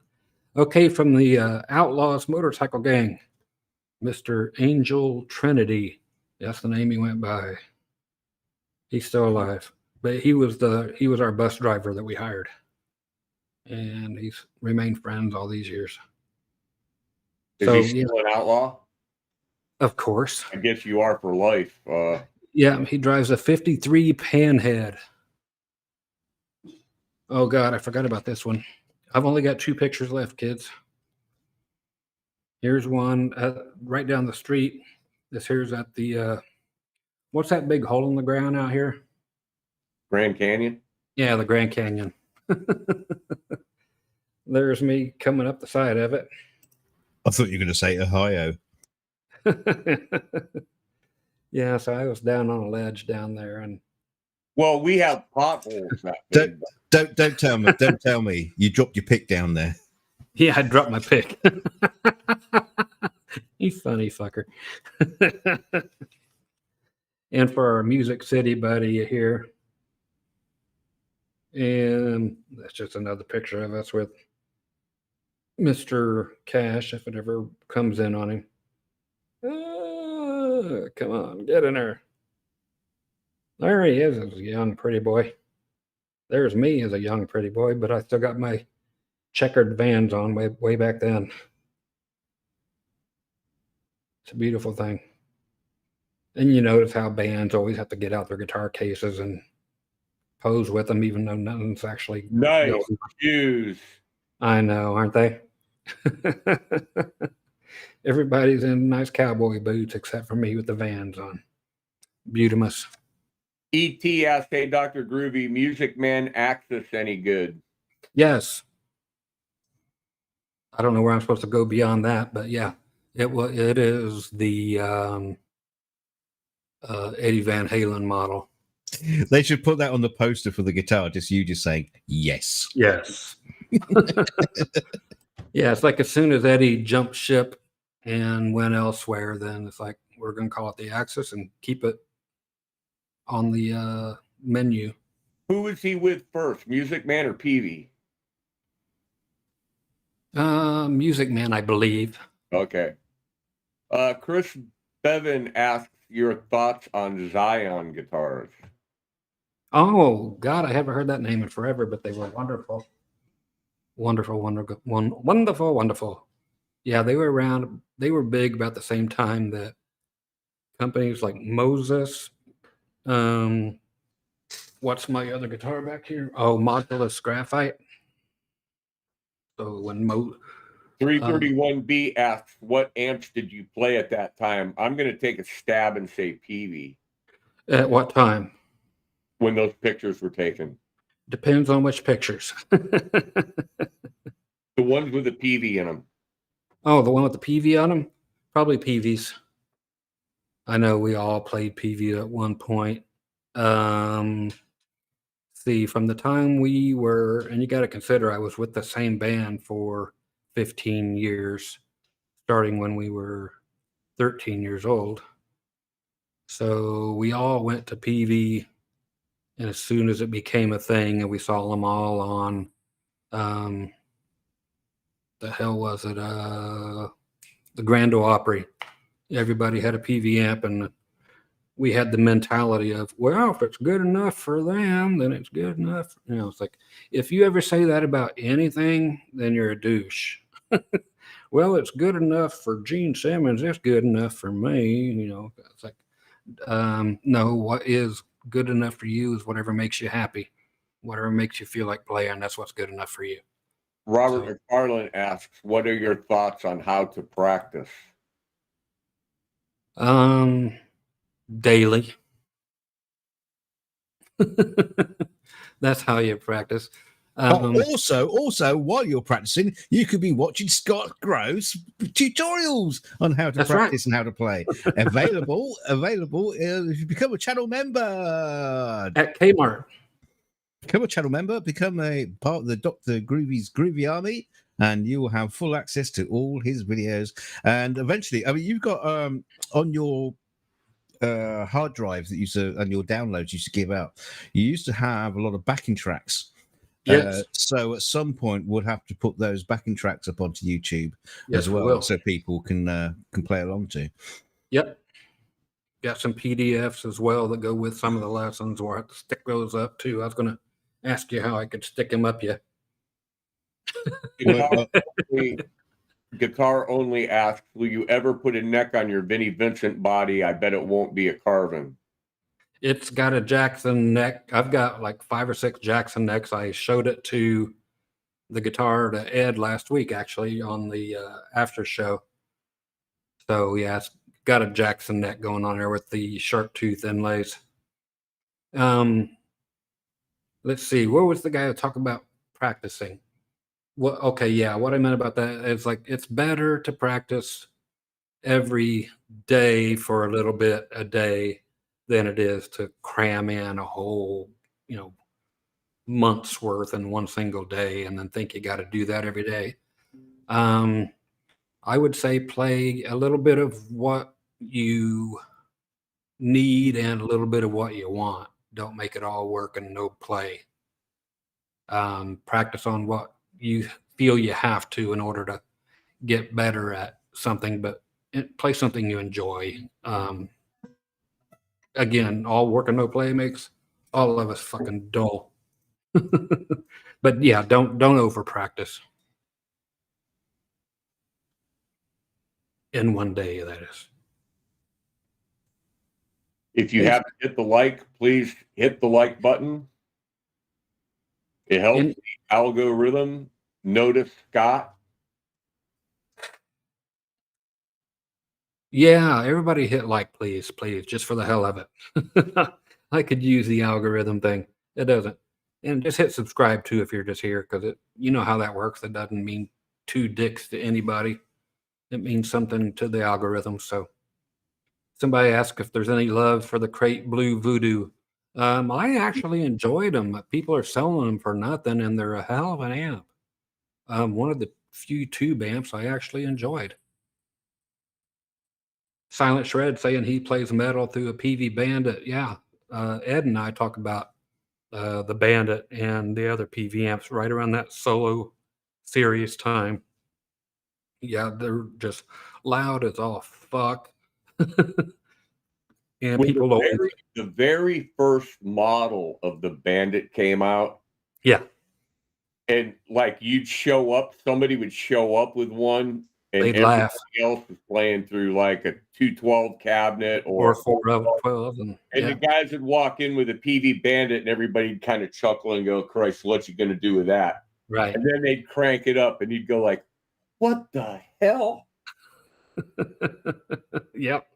Okay, from the Outlaws Motorcycle Gang, Mr. Angel Trinity. That's the name he went by. He's still alive, but he was our bus driver that we hired, and he's remained friends all these years. Is he still an outlaw? Of course. I guess you are for life. Yeah, he drives a 53 Panhead. Oh, God, I forgot about this one. I've only got 2 pictures left, kids. Here's one right down the street. This here's at the, what's that big hole in the ground out here? Grand Canyon? Yeah, the Grand Canyon. There's me coming up the side of it. I thought you were going to say Ohio. Yeah, so I was down on a ledge down there, and Well, we have potholes. That big. Don't tell me. Don't tell me you dropped your pick down there. yeah, I dropped my pick. You funny fucker. And for our Music City buddy here, and that's just another picture of us with Mr. Cash, if it ever comes in on him. Come on, get in there. There he is as a young pretty boy. There's me as a young pretty boy, but I still got my checkered Vans on way back then. It's a beautiful thing. And you notice how bands always have to get out their guitar cases and pose with them, even though nothing's actually Nice going. shoes. I know, aren't they? Everybody's in nice cowboy boots except for me with the Vans on. Beautimus. E.T. asked, hey, Dr. Groovy, Music Man Axis any good? Yes. I don't know where I'm supposed to go beyond that, but yeah, it is the Eddie Van Halen model. They should put that on the poster for the guitar. Just saying yes. Yes. Yeah, it's like as soon as Eddie jumped ship and went elsewhere, then it's like we're going to call it the Axis and keep it on the menu. Who was he with first, Music Man or Peavy? Music Man, I believe. Okay. Chris Bevan asks your thoughts on Zion guitars. Oh, God, I haven't heard that name in forever, but they were wonderful. Wonderful. Yeah, they were around. They were big about the same time that companies like Moses. What's my other guitar back here? Oh, Modulus Graphite. So when 331B asks, what amps did you play at that time? I'm going to take a stab and say Peavy. At what time? When those pictures were taken. Depends on which pictures. The ones with the Peavy in them. Oh, the one with the PV on them? Probably PVs. I know we all played PV at one point. See, from the time we were, and you got to consider I was with the same band for 15 years, starting when we were 13 years old. So we all went to PV, and as soon as it became a thing, and we saw them all on, the hell was it? The Grand Ole Opry. Everybody had a PV amp, and we had the mentality of, well, if it's good enough for them, then it's good enough. You know, it's like, if you ever say that about anything, then you're a douche. Well, it's good enough for Gene Simmons. It's good enough for me. You know, it's like, no, what is good enough for you is whatever makes you happy. Whatever makes you feel like playing, that's what's good enough for you. Robert McFarland asks, what are your thoughts on how to practice? Daily. That's how you practice. Also, while you're practicing, you could be watching Scott Grove's tutorials on how to practice and how to play. Available if you become a channel member at Kmart. Become a channel member, become a part of the Dr. Groovy's Groovy Army, and you will have full access to all his videos. And eventually, I mean, you've got on your hard drives that and your downloads you used to give out, you used to have a lot of backing tracks. Yes. So at some point we'll have to put those backing tracks up onto YouTube as well, so people can play along to. Yep. Got some PDFs as well that go with some of the lessons, or I have to stick those up too. I was going to ask you how I could stick them up yet. Guitar Only asks, will you ever put a neck on your Vinnie Vincent body? I bet it won't be a carving. It's got a Jackson neck. I've got like 5 or 6 Jackson necks. I showed it to the guitar to Ed last week, actually, on the after show. So yeah, it's got a Jackson neck going on there with the sharp tooth inlays. Let's see, where was the guy who talked about practicing? What? Okay, yeah, what I meant about that is like it's better to practice every day for a little bit a day than it is to cram in a whole, month's worth in one single day and then think you got to do that every day. I would say play a little bit of what you need and a little bit of what you want. Don't make it all work and no play. Practice on what you feel you have to in order to get better at something, but play something you enjoy. Again, all work and no play makes all of us fucking dull. But yeah, don't over practice. In one day, that is. If you haven't hit the like, please hit the like button. It helps the algorithm notice Scott. Yeah, everybody hit like, please, just for the hell of it. I could use the algorithm thing. It doesn't. And just hit subscribe too if you're just here, because you know how that works. It doesn't mean 2 dicks to anybody. It means something to the algorithm. So somebody asked if there's any love for the Crate Blue Voodoo. I actually enjoyed them. People are selling them for nothing, and they're a hell of an amp. One of the few tube amps I actually enjoyed. Silent Shred saying he plays metal through a PV Bandit. Yeah, Ed and I talk about the Bandit and the other PV amps right around that solo series time. Yeah, they're just loud as all fuck. And When people the very first model of the Bandit came out. Yeah. And like somebody would show up with one, and they'd everybody laugh. else was playing through like a 212 cabinet or 412. And the guys would walk in with a PV Bandit, and everybody'd kind of chuckle and go, Christ, what you going to do with that? Right. And then they'd crank it up, and you'd go like, what the hell? Yep.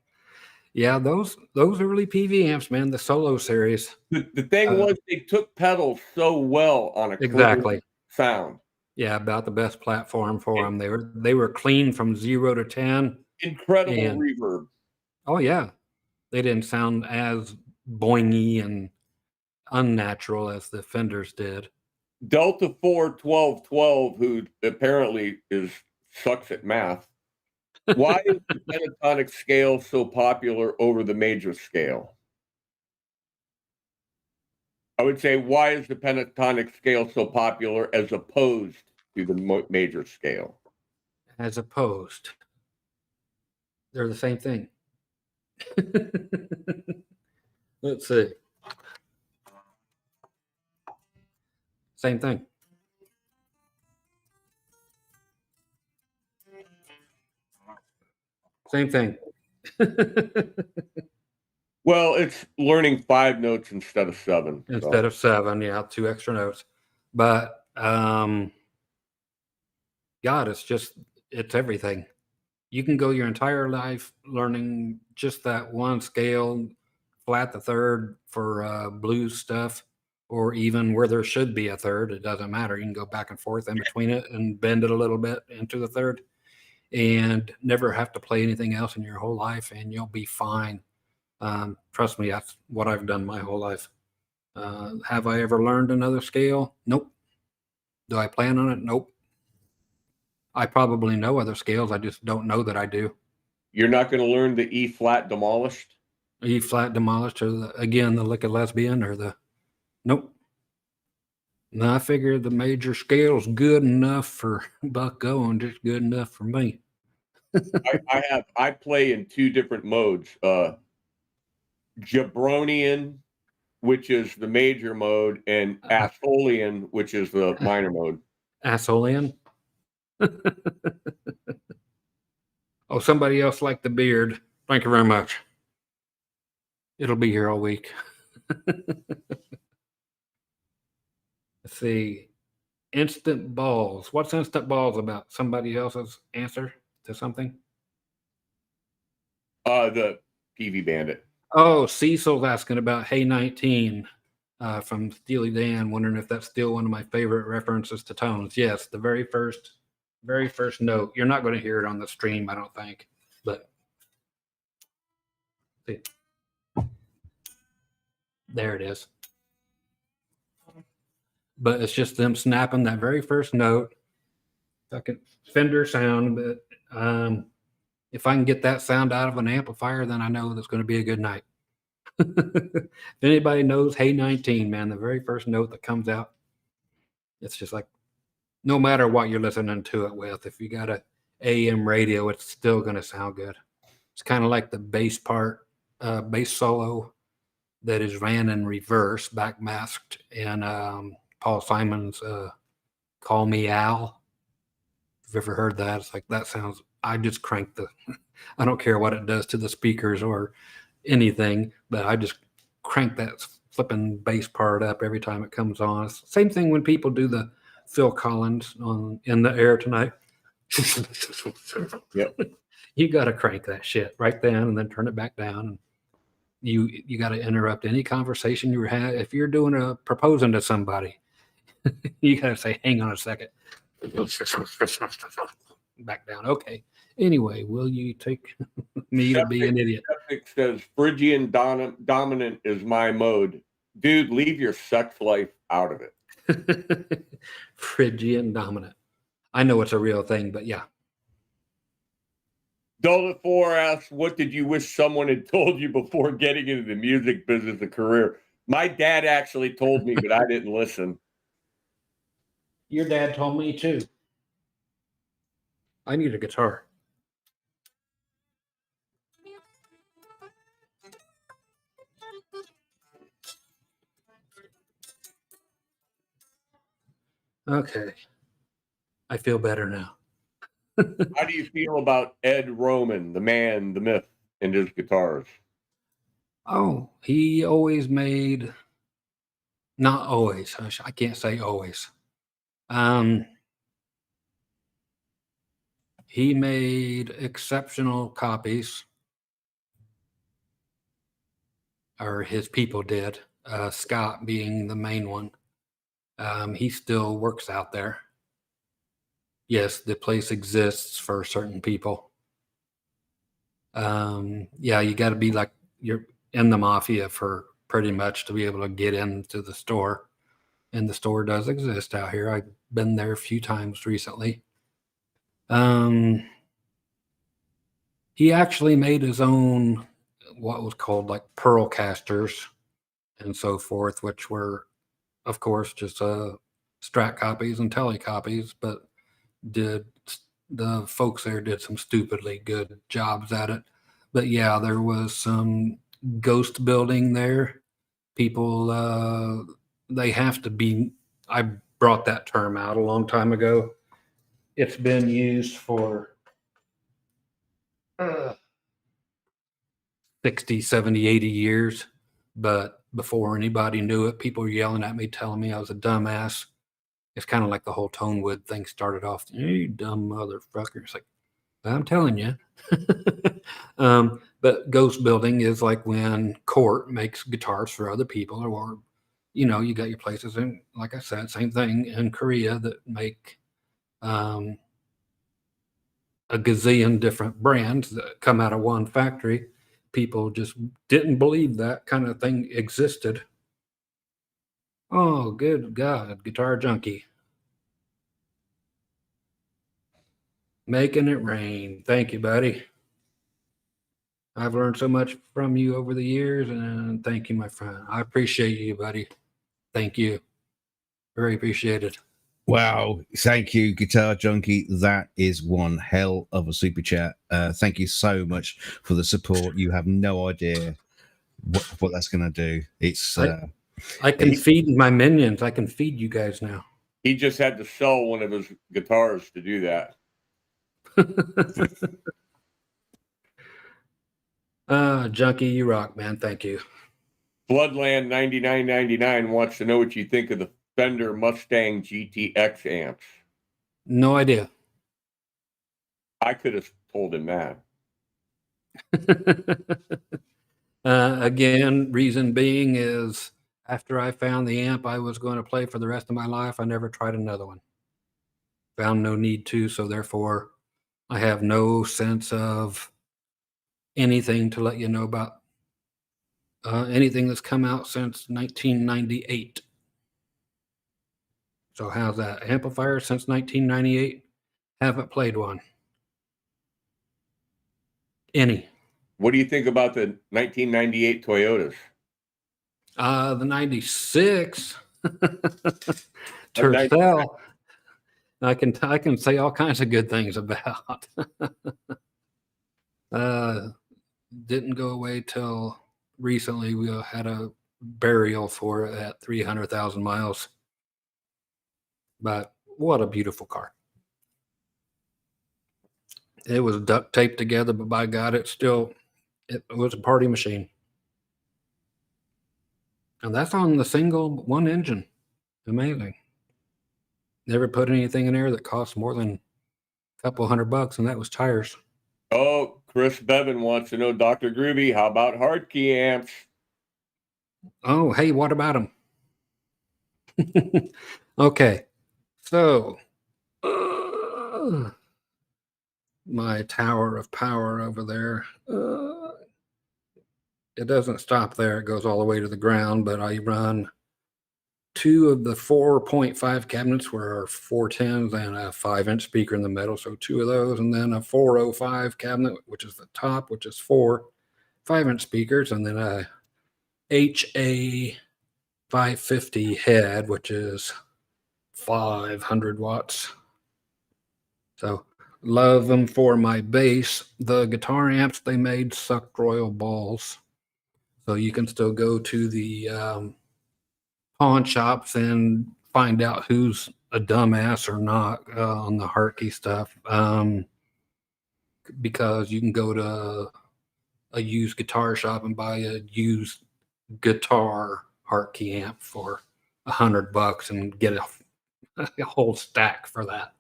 Yeah, those early PV amps, man, the solo series. The thing was, they took pedals so well on a exactly sound. Yeah, about the best platform for them. They were clean from 0 to 10. Incredible reverb. Oh yeah, they didn't sound as boingy and unnatural as the Fenders did. Delta 4 1212, who apparently sucks at math. Why is the pentatonic scale so popular over the major scale? I would say, why is the pentatonic scale so popular as opposed to the major scale? As opposed. They're the same thing. Let's see. Same thing. Same thing. Well, it's learning 5 notes instead of 7. Instead of 7, yeah, 2 extra notes. But God, it's everything. You can go your entire life learning just that one scale, flat the third for blues stuff, or even where there should be a third. It doesn't matter. You can go back and forth in between it and bend it a little bit into the third, and never have to play anything else in your whole life, and you'll be fine. Trust me, that's what I've done my whole life. Have I ever learned another scale? Nope. Do I plan on it? Nope. I probably know other scales. I just don't know that I do. You're not going to learn the E flat demolished? E flat demolished, or the lick of lesbian, or the nope. No, I figured the major scale's good enough for Bucko and just good enough for me. I play in 2 different modes. Jabronian, which is the major mode, and Assolian, which is the minor mode. Assolian? Oh, somebody else liked the beard. Thank you very much. It'll be here all week. Let's see. Instant balls. What's instant balls about? Somebody else's answer to something? The PV Bandit. Oh, Cecil's asking about Hey 19 from Steely Dan, wondering if that's still one of my favorite references to tones. Yes, the very first note. You're not going to hear it on the stream, I don't think, but see. There it is. But it's just them snapping that very first note. Fucking Fender sound, but if I can get that sound out of an amplifier, then I know that's going to be a good night. If anybody knows Hey 19, man, the very first note that comes out, it's just like, no matter what you're listening to it with, if you got a AM radio, it's still going to sound good. It's kind of like the bass part, bass solo that is ran in reverse, backmasked in Paul Simon's Call Me Al. If you've ever heard that, it's like, that sounds, I just crank I don't care what it does to the speakers or anything, but I just crank that flipping bass part up every time it comes on. It's the same thing when people do the Phil Collins on In the Air Tonight. Yep. You got to crank that shit right then and then turn it back down. You got to interrupt any conversation you have. If you're doing proposing to somebody, you got to say, hang on a second. Back down. Okay. Anyway, will you take me to be an idiot? Septic says Phrygian dominant is my mode. Dude, leave your sex life out of it. Phrygian dominant. I know it's a real thing, but yeah. Dollar4 asks, what did you wish someone had told you before getting into the music business a career? My dad actually told me, but I didn't listen. Your dad told me too. I need a guitar. Okay. I feel better now. How do you feel about Ed Roman, the man, the myth, and his guitars? Oh, he always made, not always, I can't say always. He made exceptional copies, or his people did, Scott being the main one. He still works out there. Yes, the place exists for certain people. Yeah, you got to be like, you're in the mafia for pretty much to be able to get into the store. And the store does exist out here. I've been there a few times recently. He actually made his own, what was called like pearl casters and so forth, which were, of course, just Strat copies and tele copies, but the folks there did some stupidly good jobs at it. But yeah, there was some ghost building there. People, they have to be, I brought that term out a long time ago. It's been used for 60, 70, 80 years. But before anybody knew it, people were yelling at me, telling me I was a dumbass. It's kind of like the whole Tonewood thing started off. You dumb motherfucker. It's like, I'm telling you. But ghost building is like when Court makes guitars for other people, or, you know, you got your places in, like I said, same thing in Korea that make a gazillion different brands that come out of one factory. People just didn't believe that kind of thing existed. Oh, good God, Guitar Junkie. Making it rain. Thank you, buddy. I've learned so much from you over the years, and thank you, my friend. I appreciate you, buddy. Thank you. Very appreciated. Wow. Thank you, Guitar Junkie. That is one hell of a super chat. Thank you so much for the support. You have no idea what that's going to do. It's I can feed my minions. I can feed you guys now. He just had to sell one of his guitars to do that. Junkie, you rock, man. Thank you. Bloodland 9999 wants to know what you think of the Fender Mustang GTX amps. No idea. I could have told him that. Again, reason being is after I found the amp I was going to play for the rest of my life, I never tried another one. Found no need to, so therefore I have no sense of anything to let you know about anything that's come out since 1998. So how's that? Amplifier since 1998? Haven't played one. Any. What do you think about the 1998 Toyotas? The 96 Tercel. I can say all kinds of good things about. Didn't go away till recently. We had a burial for it at 300,000 miles. But what a beautiful car. It was duct taped together, but by God, it was a party machine. And that's on the single one engine. Amazing. Never put anything in there that cost more than a couple $100, and that was tires. Oh, Chris Bevan wants to know, Dr. Groovy, how about Hartke amps? Oh, hey, what about them? Okay, so my tower of power over there. It doesn't stop there. It goes all the way to the ground, but I run 2 of the 4.5 cabinets were 410s and a 5-inch speaker in the middle. So 2 of those, and then a 405 cabinet, which is the top, which is 4 5-inch speakers, and then a HA 550 head, which is 500 watts. So love them for my bass. The guitar amps they made sucked royal balls. So you can still go to the pawn shops and find out who's a dumbass or not on the Hartke stuff. Because you can go to a used guitar shop and buy a used guitar Hartke amp for $100 and get a whole stack for that.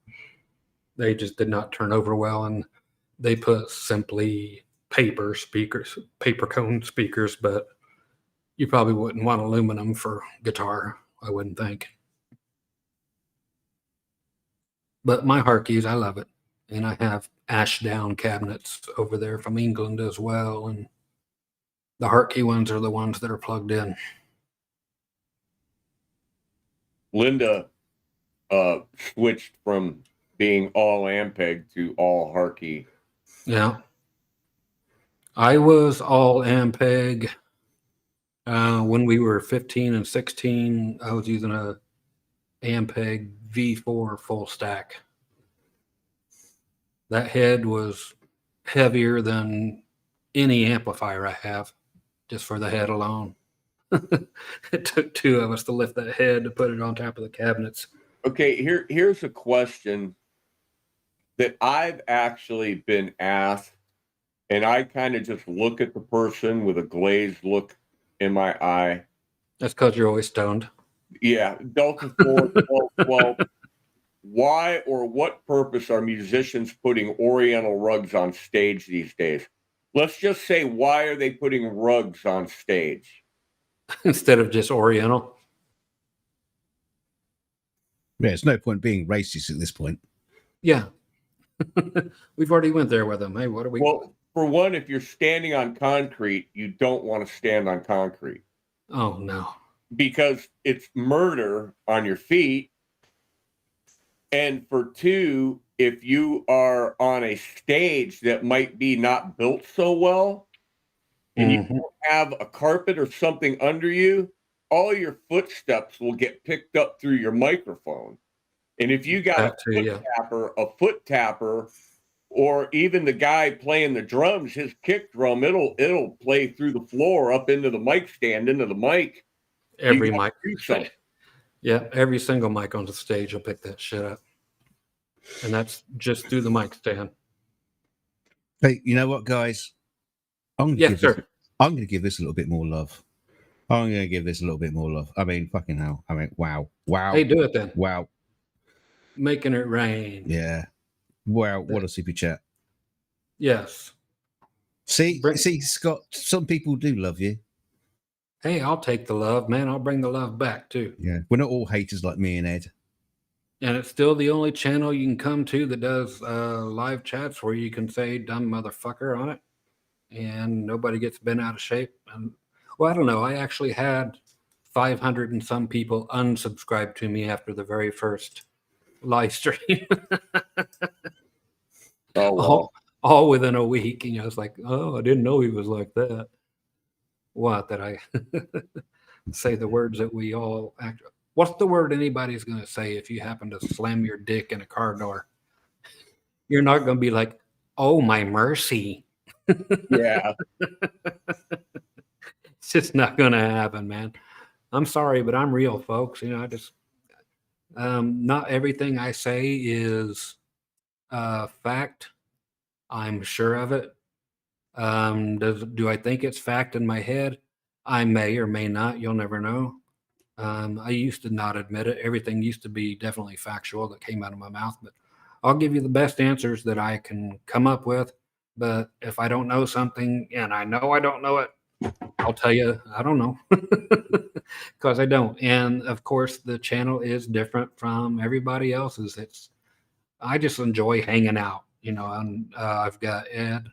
They just did not turn over well, and they put simply paper cone speakers, but you probably wouldn't want aluminum for guitar, I wouldn't think. But my Hartkes, I love it. And I have ash down cabinets over there from England as well. And the Hartke ones are the ones that are plugged in. Linda switched from being all Ampeg to all Hartke. Yeah. I was all Ampeg. When we were 15 and 16, I was using a Ampeg V4 full stack. That head was heavier than any amplifier I have, just for the head alone. It took 2 of us to lift that head to put it on top of the cabinets. Okay, here's a question that I've actually been asked, and I kind of just look at the person with a glazed look in my eye. That's because you're always stoned. Yeah, Delta 4, 12. Why or what purpose are musicians putting Oriental rugs on stage these days? Let's just say, why are they putting rugs on stage? Instead of just Oriental. Yeah, there's no point being racist at this point. Yeah. We've already went there with them. Hey, what are we? Well, for one, if you're standing on concrete, you don't want to stand on concrete. Oh, no. Because it's murder on your feet. And for 2, if you are on a stage that might be not built so well, and you don't have a carpet or something under you, all your footsteps will get picked up through your microphone. And if you got a foot tapper, or even the guy playing the drums, his kick drum, it'll play through the floor up into the mic stand, into the mic. Every mic. Yeah, every single mic on the stage will pick that shit up. And that's just through the mic stand. Hey, you know what, guys? Yes, sir. I'm going to give this a little bit more love. I'm going to give this a little bit more love. I mean, fucking hell. I mean, wow. Hey, do it then. Wow. Making it rain. Yeah. Wow. What a super chat. Yes. See, Scott, some people do love you. Hey, I'll take the love, man. I'll bring the love back, too. Yeah. We're not all haters like me and Ed. And it's still the only channel you can come to that does live chats where you can say dumb motherfucker on it. And nobody gets bent out of shape. And well, I don't know. I actually had 500 and some people unsubscribe to me after the very first live stream. Oh, wow. all within a week. You know, it's like, oh, I didn't know he was like that. What, that I say the words that we all act. What's the word anybody's going to say if you happen to slam your dick in a car door? You're not going to be like, oh, my mercy. Yeah. It's just not going to happen, man. I'm sorry, but I'm real, folks. You know, I just, not everything I say is fact. I'm sure of it. Do I think it's fact in my head? I may or may not. You'll never know. I used to not admit it. Everything used to be definitely factual that came out of my mouth, but I'll give you the best answers that I can come up with. But if I don't know something and I know I don't know it, I'll tell you, I don't know, because I don't. And of course, the channel is different from everybody else's. I just enjoy hanging out, you know, and I've got Ed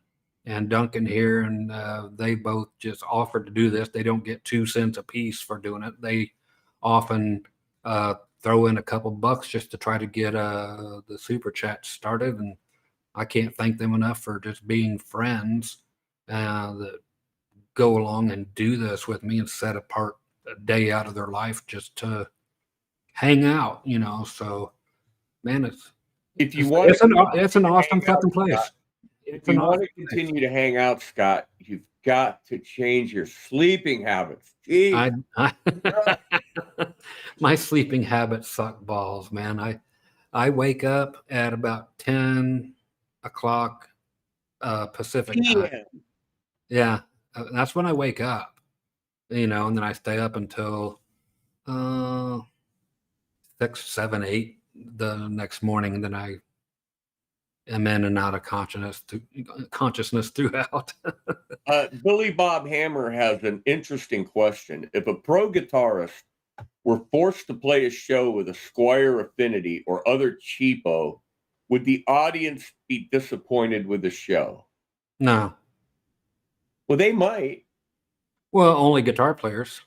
and Duncan here, and they both just offered to do this. They don't get 2 cents a piece for doing it. They often throw in a couple bucks just to try to get the super chat started. And I can't thank them enough for just being friends that go along and do this with me and set apart a day out of their life just to hang out, you know. So, man, If you want, it's an awesome fucking place. If you want to continue to hang out, Scott, you've got to change your sleeping habits. My sleeping habits suck balls, man. I wake up at about 10 o'clock Pacific time. Yeah, that's when I wake up, you know, and then I stay up until 6, 7, 8 the next morning, and then I am in and out of consciousness throughout. Billy Bob Hammer has an interesting question. If a pro guitarist were forced to play a show with a Squier Affinity or other cheapo, would the audience be disappointed with the show? No. Well, they might. Well, only guitar players.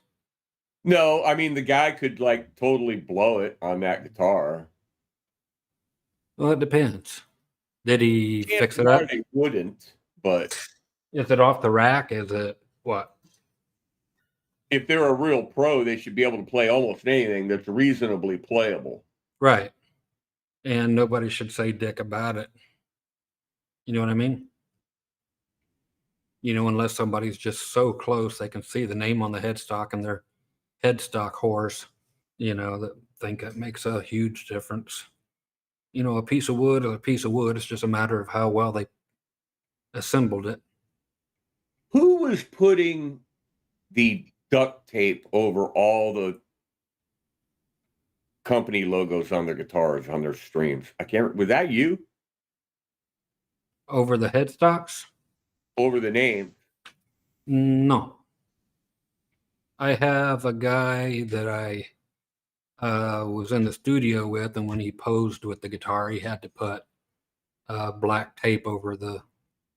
No, I mean, the guy could like totally blow it on that guitar. Well, it depends. Did he fix it up? They wouldn't, but is it off the rack? Is it what? If they're a real pro, they should be able to play almost anything that's reasonably playable. Right. And nobody should say dick about it. You know what I mean? You know, unless somebody's just so close they can see the name on the headstock and they're headstock whores, you know, that think it makes a huge difference. You know, a piece of wood is a piece of wood. It's just a matter of how well they assembled it. Who was putting the duct tape over all the company logos on their guitars, on their streams? I can't. Was that you? Over the headstocks? Over the name? No. I have a guy that I was in the studio with, and when he posed with the guitar, he had to put black tape over the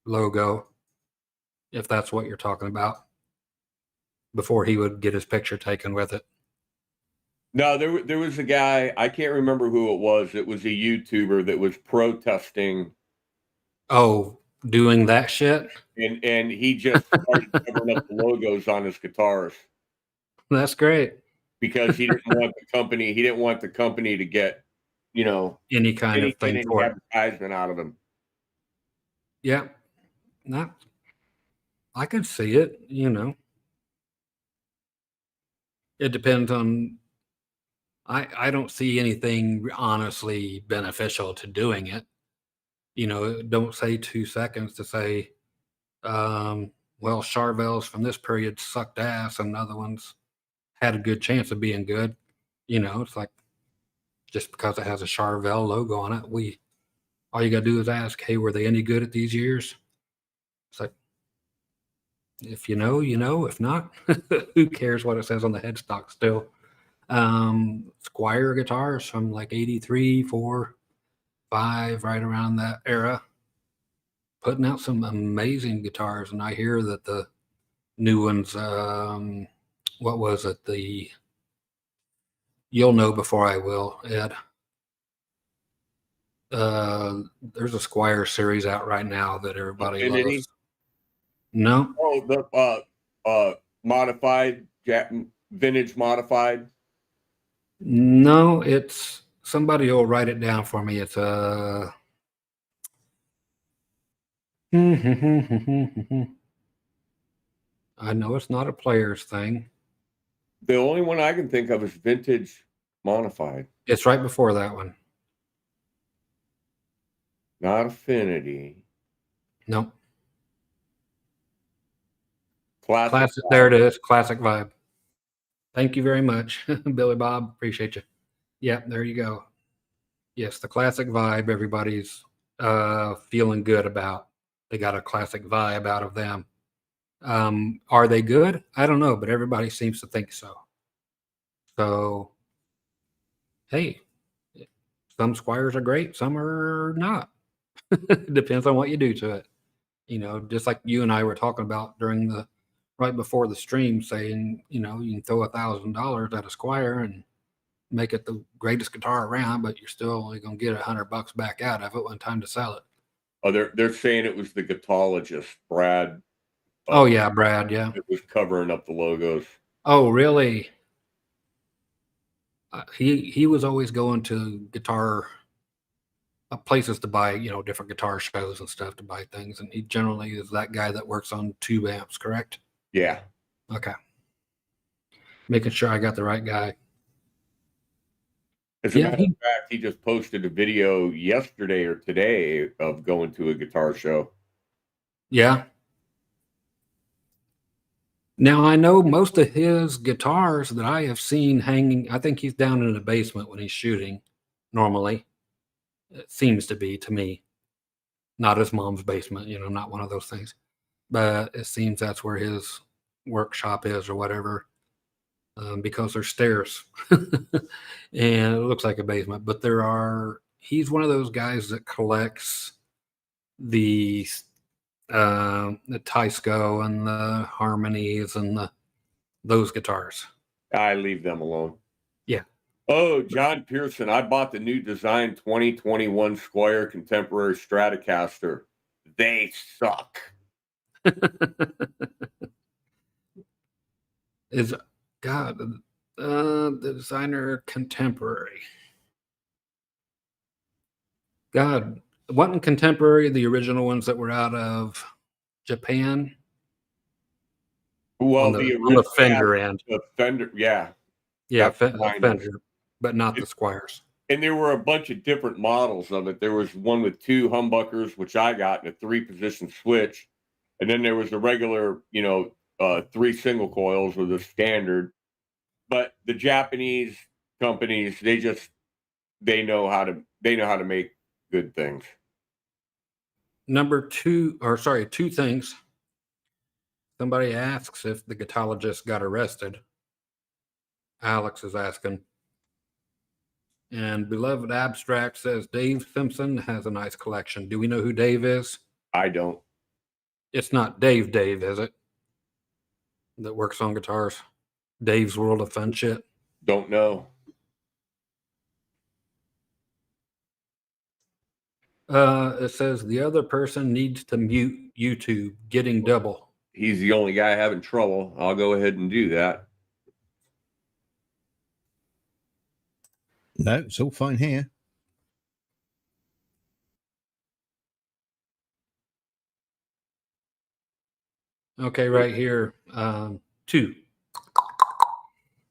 logo, if that's what you're talking about, before he would get his picture taken with it. No, there was a guy, I can't remember who it was. It was a YouTuber that was protesting. Oh, doing that shit? And he just started covering up the logos on his guitars. That's great. Because he didn't want the company to get, you know, any kind of thing for advertisement out of him. Yeah. I can see it, you know. It depends on, I don't see anything honestly beneficial to doing it. You know, don't say 2 seconds to say, well, Charvels from this period sucked ass and other ones had a good chance of being good. You know, it's like just because it has a Charvel logo on it, all you gotta do is ask, hey, were they any good at these years? It's like, if you know, you know. If not, who cares what it says on the headstock still? Squier guitars from like 83, 4, 5, right around that era, putting out some amazing guitars. And I hear that the new ones, what was it? You'll know before I will, Ed. There's a Squier series out right now that everybody Infinity? loves. No, Oh, the modified, vintage modified. no, it's somebody will write it down for me. It's a I know it's not a player's thing. The only one I can think of is vintage modified, It's right before that one. not Affinity. Nope. Classic. There it is. Classic vibe. Thank you very much, Billy Bob. Appreciate you. Yeah, there you go. Yes, the classic vibe. Everybody's feeling good about. They got a classic vibe out of them. Are they good? I don't know, but everybody seems to think so. So, hey, some Squiers are great, some are not. Depends on what you do to it. You know, just like you and I were talking about right before the stream, saying, you know, you can throw $1,000 at a Squier and make it the greatest guitar around, but you're still only going to get $100 back out of it when time to sell it. Oh, they're saying it was the Gatologist, Brad. Oh yeah, Brad. Yeah, it was covering up the logos. Oh really? He was always going to guitar places to buy, you know, different guitar shows and stuff to buy things, and he generally is that guy that works on tube amps, correct? Yeah. Okay. Making sure I got the right guy. As a matter of fact, he just posted a video yesterday or today of going to a guitar show. Yeah. Now, I know most of his guitars that I have seen hanging, I think he's down in the basement when he's shooting normally. It seems to be to me. Not his mom's basement, you know, not one of those things. But it seems that's where his workshop is or whatever, because there's stairs. And it looks like a basement. But he's one of those guys that collects the Teisco and the Harmonies and those guitars. I leave them alone. Yeah. Oh, John Pearson, I bought the new design 2021 Squier Contemporary Stratocaster. They suck. Is God the designer Contemporary? God, wasn't Contemporary the original ones that were out of Japan? Well, on the Fender end. The Fender, yeah. Yeah, Fender, but not the Squiers. And there were a bunch of different models of it. There was one with 2 humbuckers, which I got, and a 3-position switch. And then there was a regular, 3 single coils with a standard. But the Japanese companies, they know how to make good things. Two things. Somebody asks if the Gatologist got arrested. Alex is asking. And Beloved Abstract says Dave Simpson has a nice collection. Do we know who Dave is? I don't. It's not Dave, is it? That works on guitars. Dave's World of Fun shit. Don't know. It says the other person needs to mute YouTube. Getting double. He's the only guy having trouble. I'll go ahead and do that. No, it's all fine here. Okay, right here. 2.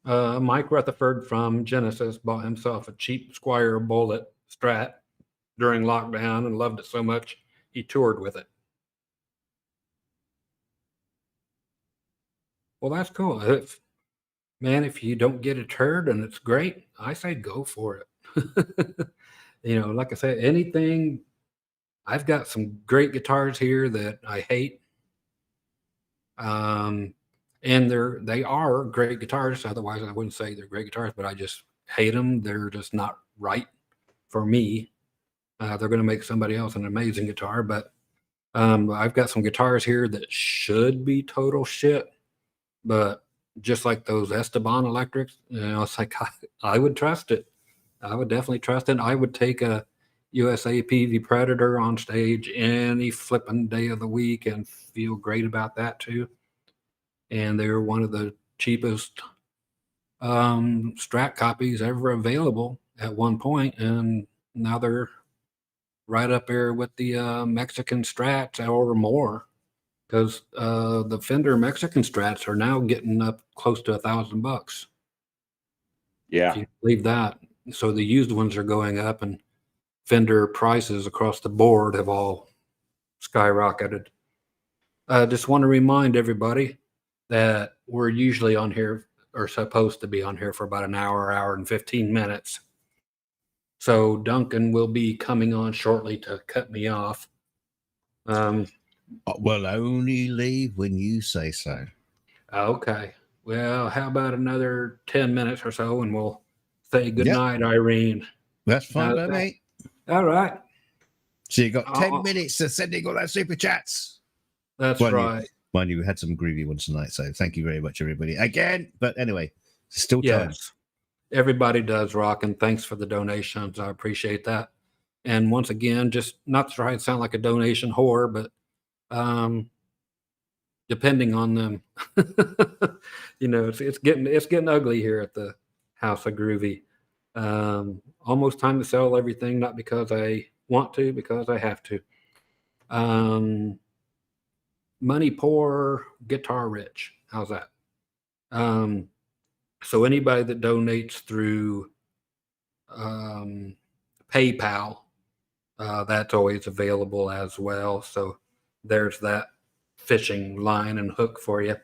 Mike Rutherford from Genesis bought himself a cheap Squier Bullet Strat during lockdown and loved it so much he toured with it. Well, that's cool. If you don't get a turd and it's great, I say go for it. Like I said, anything. I've got some great guitars here that I hate. And they are great guitars. Otherwise, I wouldn't say they're great guitars, but I just hate them. They're just not right for me. They're going to make somebody else an amazing guitar, but I've got some guitars here that should be total shit, but just like those Esteban electrics, it's like I would trust it. I would definitely trust it. I would take a USA PV Predator on stage any flipping day of the week and feel great about that too. And they're one of the cheapest Strat copies ever available at one point, and now they're right up there with the Mexican Strats or more, because the Fender Mexican Strats are now getting up close to $1,000. Yeah, if you believe that. So the used ones are going up, and Fender prices across the board have all skyrocketed. I just want to remind everybody that we're usually on here, or supposed to be on here, for about an hour and 15 minutes. So Duncan will be coming on shortly to cut me off. We'll only leave when you say so. Okay. Well, how about another 10 minutes or so, and we'll say goodnight, Irene. That's fine by me. All right. So you got 10 minutes to sending all those super chats. That's right. Mind you, we had some groovy ones tonight, so thank you very much, everybody. Again, but anyway, still time. Yes. Everybody does rock, and thanks for the donations. I appreciate that. And once again, just not to try and sound like a donation whore, but depending on them, it's getting ugly here at the House of Groovy. Almost time to sell everything, not because I want to, because I have to. Money poor, guitar rich. How's that? So anybody that donates through PayPal, that's always available as well. So there's that fishing line and hook for you.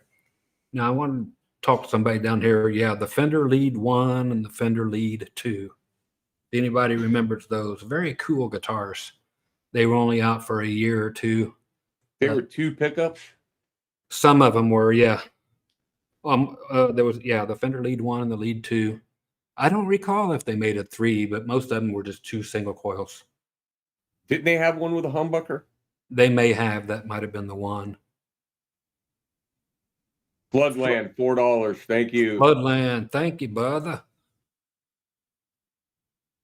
Now I want to talk to somebody down here. Yeah, the Fender Lead 1 and the Fender Lead 2. If anybody remembers those, very cool guitars. They were only out for a year or two. They were 2 pickups? Some of them were, yeah. There was, the Fender Lead 1 and the Lead 2. I don't recall if they made a 3, but most of them were just 2 single coils. Didn't they have one with a humbucker? They may have. That might have been the one. Floodland, $4. Thank you. Floodland, thank you, brother.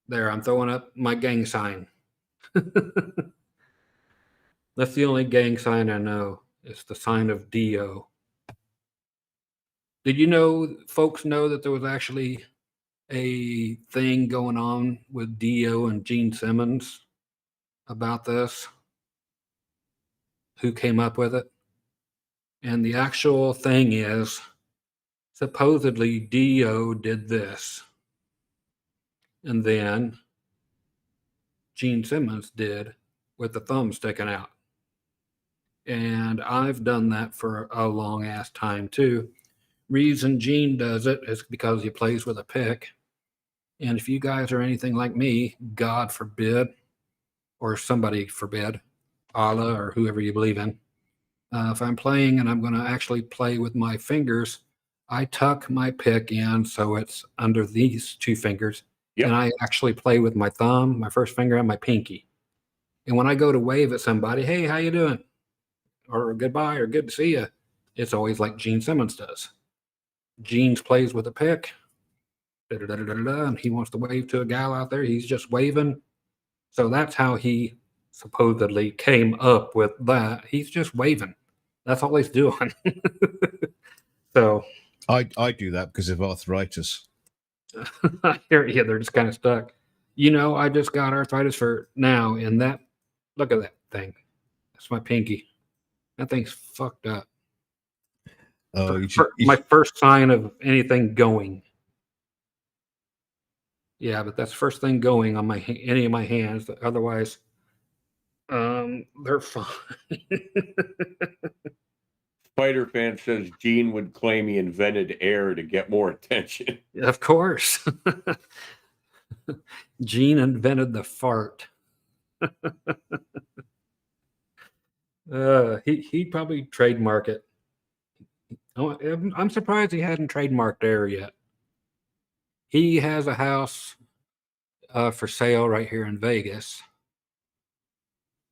There, I'm throwing up my gang sign. That's the only gang sign I know. It's the sign of Dio. Did folks know that there was actually a thing going on with Dio and Gene Simmons about this? Who came up with it? And the actual thing is, supposedly Dio did this, and then Gene Simmons did with the thumb sticking out. And I've done that for a long ass time too. Reason Gene does it is because he plays with a pick. And if you guys are anything like me, God forbid, or somebody forbid, Allah or whoever you believe in, if I'm playing and I'm going to actually play with my fingers, I tuck my pick in so it's under these 2 fingers. Yep. And I actually play with my thumb, my first finger, and my pinky. And when I go to wave at somebody, hey, how you doing? Or goodbye, or good to see you, it's always like Gene Simmons does. Gene plays with a pick, and he wants to wave to a gal out there. He's just waving. So that's how he supposedly came up with that. He's just waving. That's all he's doing. So I do that because of arthritis. I hear you. They're just kind of stuck. I just got arthritis for now, and that, look at that thing. That's my pinky. That thing's fucked up. Oh, My first sign of anything going. Yeah, but that's first thing going on any of my hands. Otherwise, they're fine. Spider Fan says Gene would claim he invented air to get more attention. Of course. Gene invented the fart. He probably trademark it. Oh, I'm surprised he hadn't trademarked air yet. He has a house for sale right here in Vegas.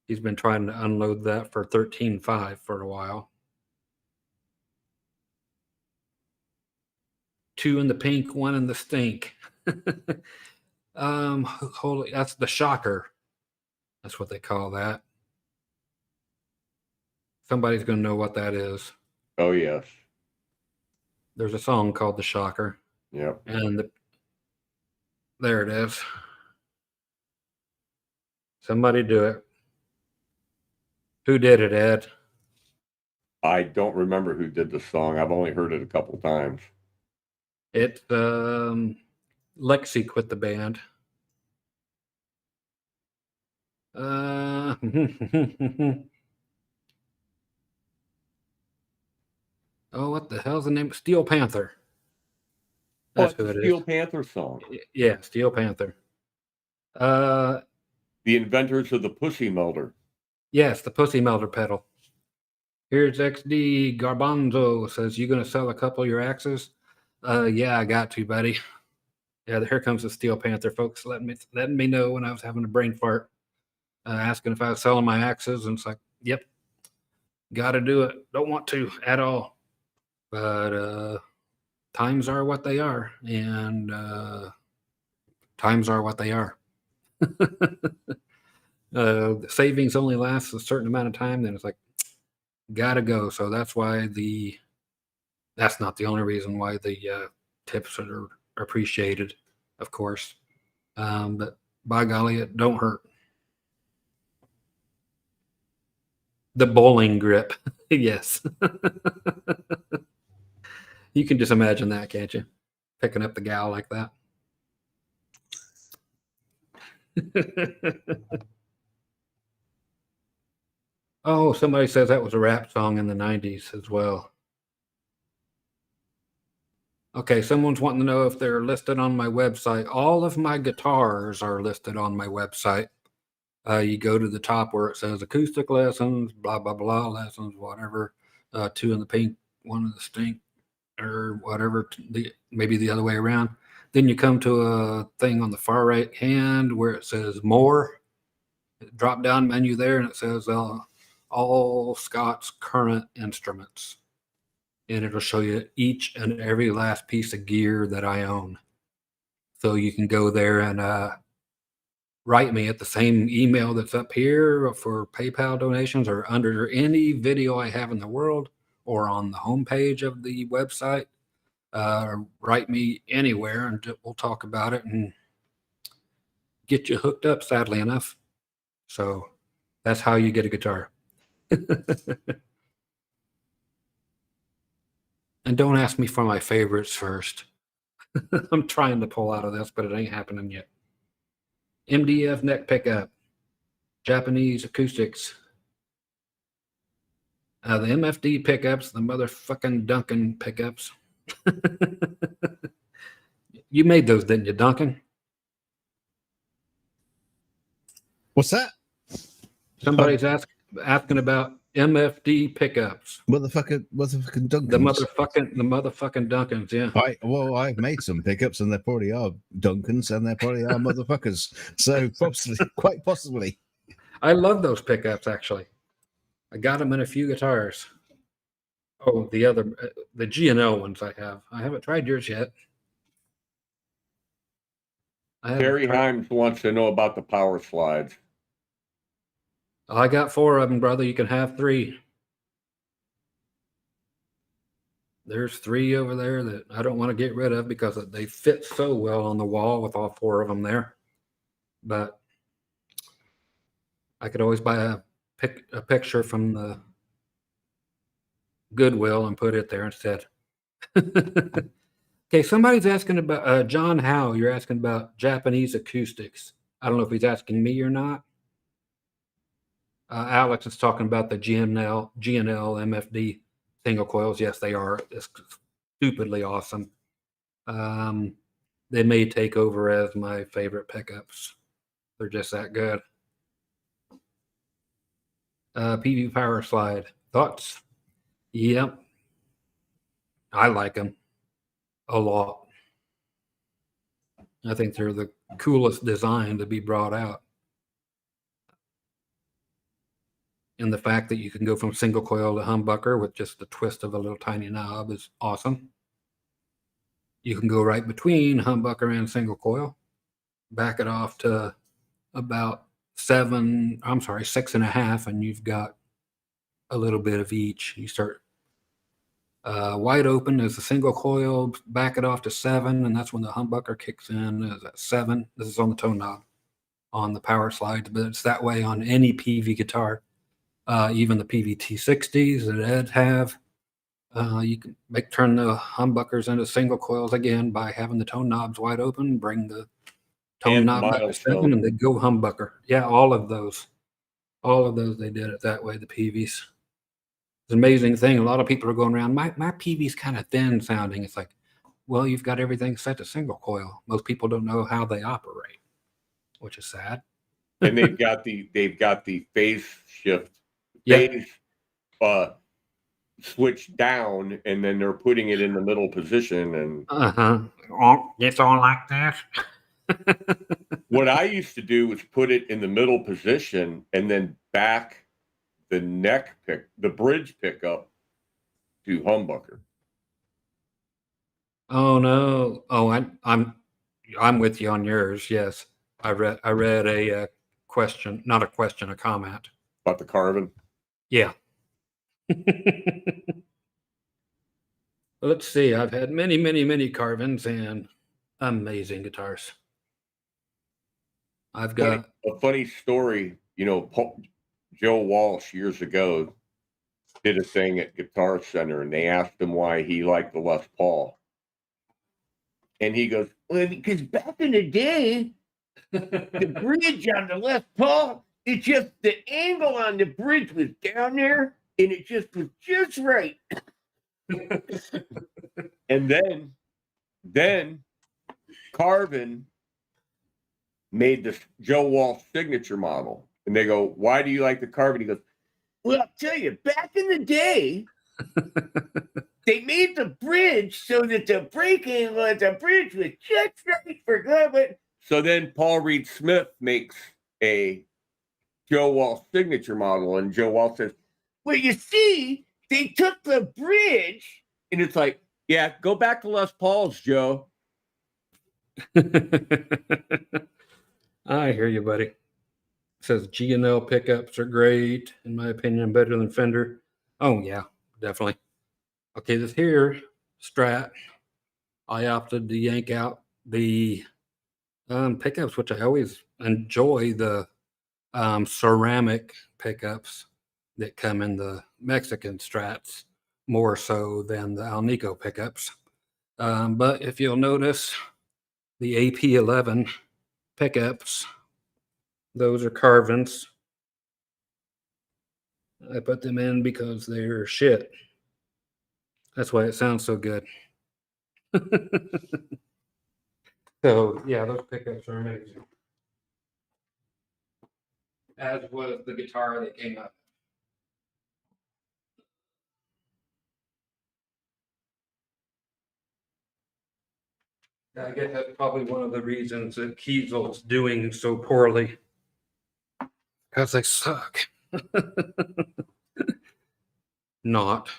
He's been trying to unload that for $13,500 for a while. 2 in the pink, 1 in the stink. Holy, that's the shocker. That's what they call that. Somebody's going to know what that is. Oh, yes. There's a song called The Shocker. Yep. And there it is. Somebody do it. Who did it, Ed? I don't remember who did the song. I've only heard it a couple times. It's Lexi quit the band. Oh, what the hell's the name? Steel Panther. That's who it is. Steel Panther song. Yeah, Steel Panther. The inventors of the pussy melter. Yes, the pussy melter pedal. Here's XD Garbanzo says, "You gonna sell a couple of your axes?" Yeah, I got to, buddy. Yeah, here comes the Steel Panther, folks. Letting me know when I was having a brain fart, asking if I was selling my axes, and it's like, yep, got to do it. Don't want to at all, but times are what they are, and times are what they are. The savings only lasts a certain amount of time, then it's like, gotta go. So that's why that's not the only reason why the tips are appreciated, of course. But by golly, it don't hurt. The bowling grip. Yes. You can just imagine that, can't you? Picking up the gal like that. Oh, somebody says that was a rap song in the 90s as well. Okay, someone's wanting to know if they're listed on my website. All of my guitars are listed on my website. You go to the top where it says acoustic lessons, blah, blah, blah, lessons, whatever. 2 in the pink, 1 in the stink, or whatever, maybe the other way around. Then you come to a thing on the far right hand where it says more. Drop down menu there, and it says all Scott's current instruments. And it'll show you each and every last piece of gear that I own. So you can go there and write me at the same email that's up here for PayPal donations, or under any video I have in the world, or on the homepage of the website. Write me anywhere, and we'll talk about it and get you hooked up, sadly enough. So that's how you get a guitar. And don't ask me for my favorites first. I'm trying to pull out of this, but it ain't happening yet. MDF neck pickup, Japanese acoustics. The MFD pickups, the motherfucking Duncan pickups. You made those, didn't you, Duncan? What's that? Somebody's asking about MFD pickups. Motherfucking Duncans. The motherfucking Duncans, yeah. I've made some pickups, and they probably are Duncans, and they probably are motherfuckers. So quite possibly. I love those pickups, actually. I got them in a few guitars. Oh, the G&L ones I have. I haven't tried yours yet. Terry Himes wants to know about the power slides. I got 4 of them, brother. You can have 3. There's 3 over there that I don't want to get rid of because they fit so well on the wall with all 4 of them there. But I could always buy a picture from Goodwill and put it there instead. Okay, somebody's asking about John Howe. You're asking about Japanese acoustics. I don't know if he's asking me or not. Alex is talking about the G&L MFD single coils. Yes, they are. It's stupidly awesome. They may take over as my favorite pickups. They're just that good. PV Power Slide. Thoughts? Yep. I like them a lot. I think they're the coolest design to be brought out. And the fact that you can go from single coil to humbucker with just the twist of a little tiny knob is awesome. You can go right between humbucker and single coil, back it off to about 6.5, and you've got a little bit of each. You start wide open as a single coil, back it off to 7, and that's when the humbucker kicks in as at 7. This is on the tone knob on the power slides, but it's that way on any PV guitar. Even the PVT60s that Ed have, you can turn the humbuckers into single coils again by having the tone knobs wide open, bring the tone knob back to 7, and they go humbucker. Yeah, all of those they did it that way, the PVs. It's an amazing thing. A lot of people are going around, my PV's kind of thin sounding. It's like, well, you've got everything set to single coil. Most people don't know how they operate, which is sad. And they've got the phase shift. Yeah. Switch down, and then they're putting it in the middle position. And it's all like that. What I used to do was put it in the middle position and then back the bridge pickup to humbucker. Oh no! Oh, I'm with you on yours. Yes, I read a question, not a question, a comment About the carving. Yeah. Let's see. I've had many carvings and amazing guitars. I've got a funny story. Joe Walsh years ago did a thing at Guitar Center, and they asked him why he liked the Les Paul. And he goes, well, because back in the day, the bridge on the Les Paul, it's just the angle on the bridge was down there, and it just was just right. And then Carvin made the Joe Walsh signature model. And they go, why do you like the Carvin? He goes, well, I'll tell you, back in the day, they made the bridge so that the break angle at the bridge was just right for good. So then Paul Reed Smith makes a Joe Walsh signature model, and Joe Walsh says, well, you see, they took the bridge, and it's like, yeah, go back to Les Paul's, Joe. I hear you, buddy. It says G&L pickups are great, in my opinion, better than Fender. Oh, yeah, definitely. Okay, this here Strat, I opted to yank out the pickups, which I always enjoy, the ceramic pickups that come in the Mexican Strats more so than the Alnico pickups. But if you'll notice, the AP11 pickups, those are carvings. I put them in because they're shit. That's why it sounds so good. So yeah, those pickups are amazing. As was the guitar that came up. I guess that's probably one of the reasons that Kiesel's doing so poorly. Because they suck. Not.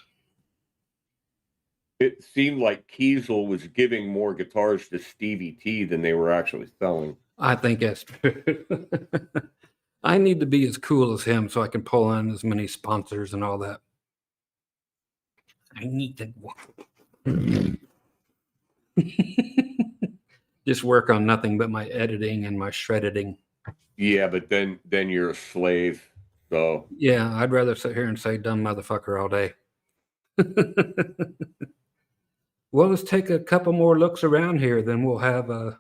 It seemed like Kiesel was giving more guitars to Stevie T than they were actually selling. I think that's true. I need to be as cool as him so I can pull in as many sponsors and all that. I need to just work on nothing but my editing and my shredding. Yeah, but then you're a slave. So yeah, I'd rather sit here and say dumb motherfucker all day. Well, let's take a couple more looks around here, then we'll have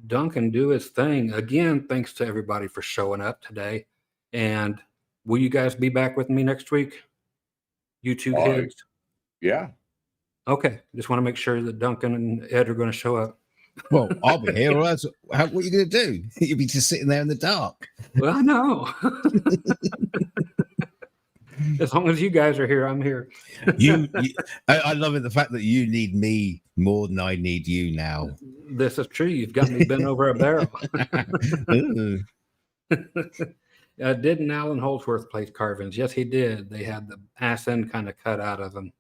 Duncan do his thing. Again, thanks to everybody for showing up today. And will you guys be back with me next week? You two kids? Yeah. Okay. Just want to make sure that Duncan and Ed are going to show up. Well, I'll be here. Or else, what are you going to do? You'll be just sitting there in the dark. Well, I know. As long as you guys are here, I'm here. I love it, the fact that you need me more than I need you now. This is true. You've got me bent over a barrel. Didn't Alan Holdsworth play carvings? Yes, he did. They had the ass end kind of cut out of them.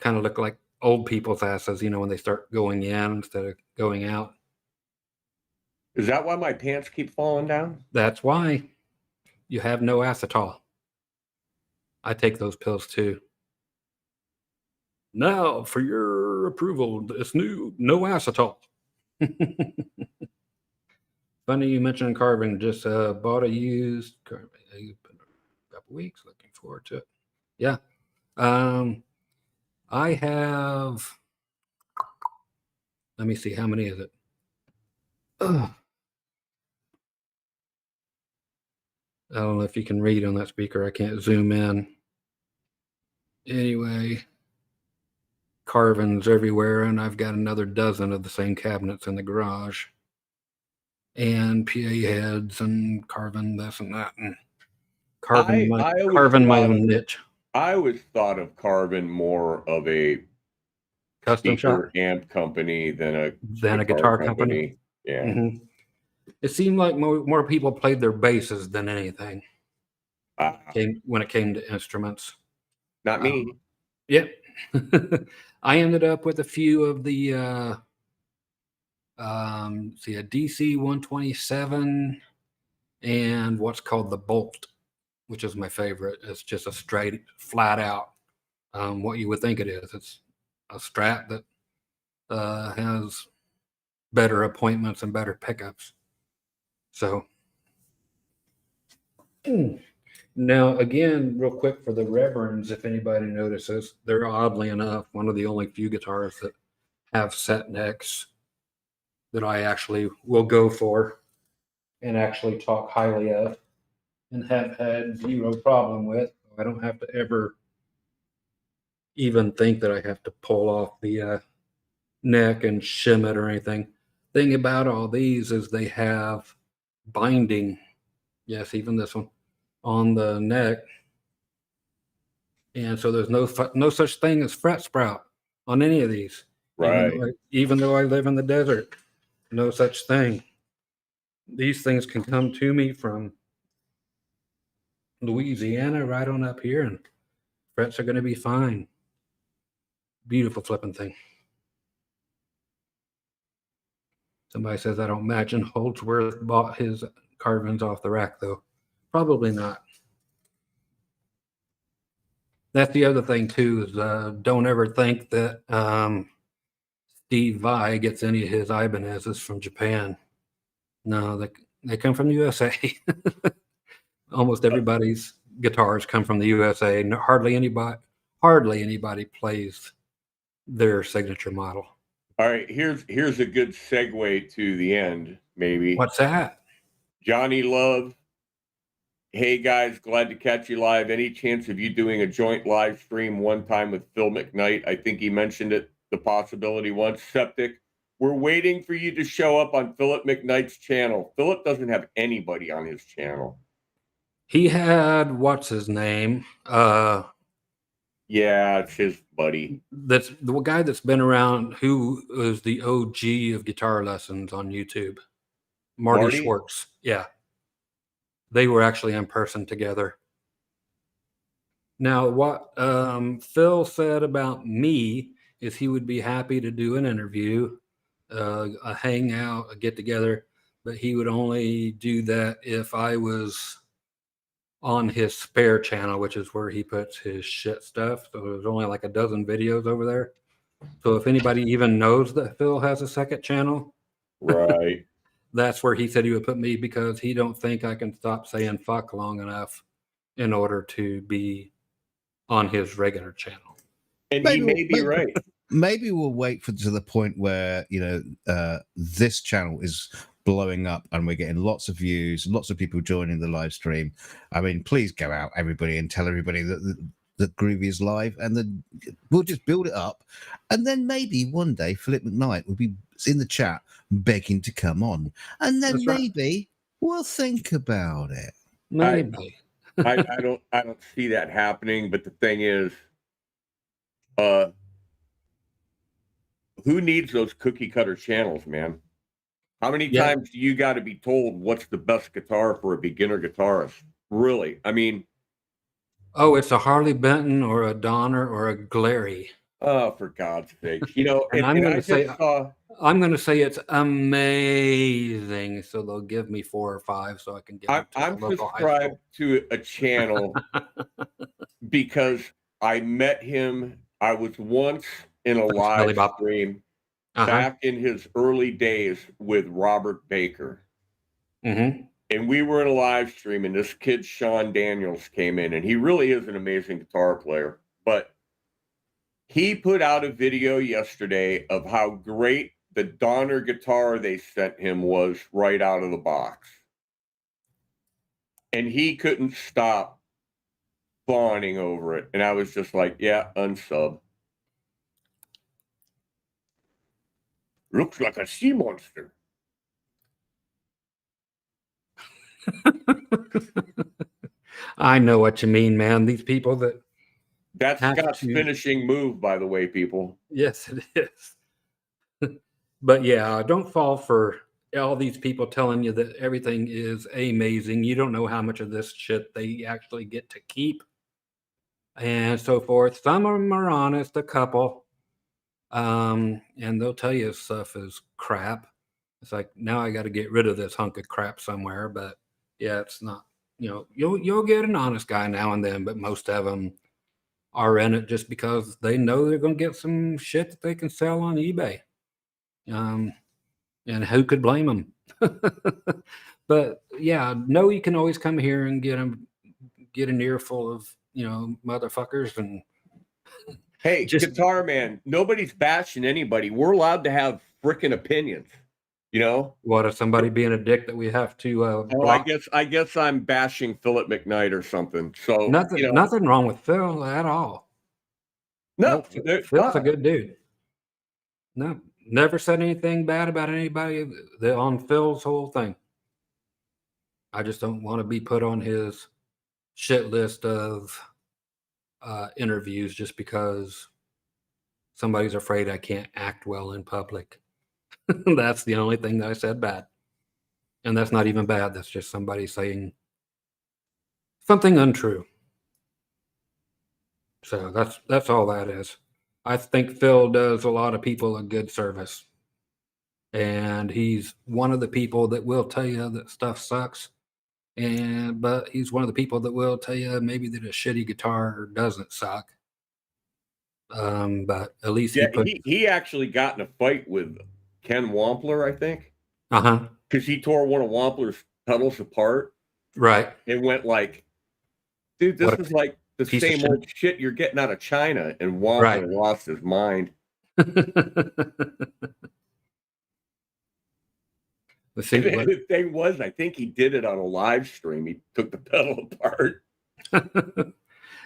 Kind of look like old people's asses, when they start going in instead of going out. Is that why my pants keep falling down? That's why you have no acetol. I take those pills too. Now, for your approval, this new no acetol. Funny you mentioned carving. Just bought a used carving a couple weeks. Looking forward to it. Yeah. I have. Let me see. How many is it? I don't know if you can read on that speaker. I can't zoom in. Anyway, carvings everywhere, and I've got another dozen of the same cabinets in the garage. And PA heads and carving this and that, and carving my own niche. I always thought of carving more of a custom shop amp company than a guitar company. Yeah. Mm-hmm. It seemed like more people played their basses than anything. When it came to instruments. Not me. Yep. I ended up with a few of the a DC 127 and what's called the Bolt, which is my favorite. It's just a straight, flat out what you would think it is. It's a Strat that has better appointments and better pickups. So now, again, real quick for the Reverends, if anybody notices, they're oddly enough one of the only few guitars that have set necks that I actually will go for and actually talk highly of and have had zero problem with. I don't have to ever even think that I have to pull off the neck and shim it or anything. Thing about all these is they have binding, yes, even this one, on the neck, and so there's no such thing as fret sprout on any of these. Right. Even though I live in the desert, no such thing. These things can come to me from Louisiana right on up here, and frets are going to be fine. Beautiful flipping thing. Somebody says I don't imagine Holdsworth bought his carvings off the rack, though. Probably not. That's the other thing, too, is don't ever think that Steve Vai gets any of his Ibanez's from Japan. No, they come from the USA. Almost everybody's guitars come from the USA. Hardly anybody plays their signature model. All right, here's a good segue to the end, maybe. What's that? Johnny Love. Hey guys, glad to catch you live. Any chance of you doing a joint live stream one time with Phil McKnight? I think he mentioned it, the possibility once. Septic. We're waiting for you to show up on Philip McKnight's channel. Philip doesn't have anybody on his channel. He had, what's his name? Yeah, it's his buddy. That's the guy that's been around, who is the OG of guitar lessons on YouTube. Marty Schwartz. Yeah. They were actually in person together. Now, what Phil said about me is he would be happy to do an interview, a hangout, a get-together, but he would only do that if I was on his spare channel, which is where he puts his shit stuff. So there's only like a dozen videos over there. So if anybody even knows that Phil has a second channel, right, that's where he said he would put me, because he don't think I can stop saying fuck long enough in order to be on his regular channel. And he may be right. Maybe we'll wait to the point where this channel is blowing up and we're getting lots of views, lots of people joining the live stream. I mean, please go out, everybody, and tell everybody that Groovy is live, and then we'll just build it up, and then maybe one day Philip McKnight will be in the chat begging to come on, and then maybe we'll think about it. Maybe. I don't see that happening. But the thing is, who needs those cookie cutter channels, man? How many times do you got to be told what's the best guitar for a beginner guitarist? Really? I mean, oh, it's a Harley Benton or a Donner or a Glary. Oh, for God's sake! And I'm going to say it's amazing. So they'll give me 4 or 5, so I can get. I'm subscribed to a channel because I met him. I was once in a live stream back in his early days with Robert Baker. Mm-hmm. And we were in a live stream, and this kid, Sean Daniels, came in, and he really is an amazing guitar player. But he put out a video yesterday of how great the Donner guitar they sent him was right out of the box. And he couldn't stop fawning over it. And I was just like, yeah, unsub. Looks like a sea monster. I know what you mean, man. These people that's Scott's finishing move, by the way, people. Yes, it is. But yeah, don't fall for all these people telling you that everything is amazing. You don't know how much of this shit they actually get to keep and so forth. Some of them are honest, a couple. And they'll tell you stuff is crap. It's like, now I got to get rid of this hunk of crap somewhere. But yeah, it's not, you'll get an honest guy now and then, but most of them are in it just because they know they're going to get some shit that they can sell on eBay. And who could blame them? But yeah, no, you can always come here and get an earful of, motherfuckers. And hey, Guitar Man, nobody's bashing anybody. We're allowed to have freaking opinions. What if somebody being a dick that we have to block? I guess I'm bashing Philip McKnight or something. So nothing wrong with Phil at all. No, Phil's a good dude. No, never said anything bad about anybody on Phil's whole thing. I just don't want to be put on his shit list of interviews just because somebody's afraid I can't act well in public. That's the only thing that I said bad. And that's not even bad. That's just somebody saying something untrue. So that's all that is. I think Phil does a lot of people a good service. And he's one of the people that will tell you that stuff sucks. But he's one of the people that will tell you maybe that a shitty guitar doesn't suck. But at least he actually got in a fight with Ken Wampler, I think. Because he tore one of Wampler's pedals apart. Right. It went like, dude, this is like the same old shit you're getting out of China. And Wampler lost his mind. The thing was, I think he did it on a live stream. He took the pedal apart.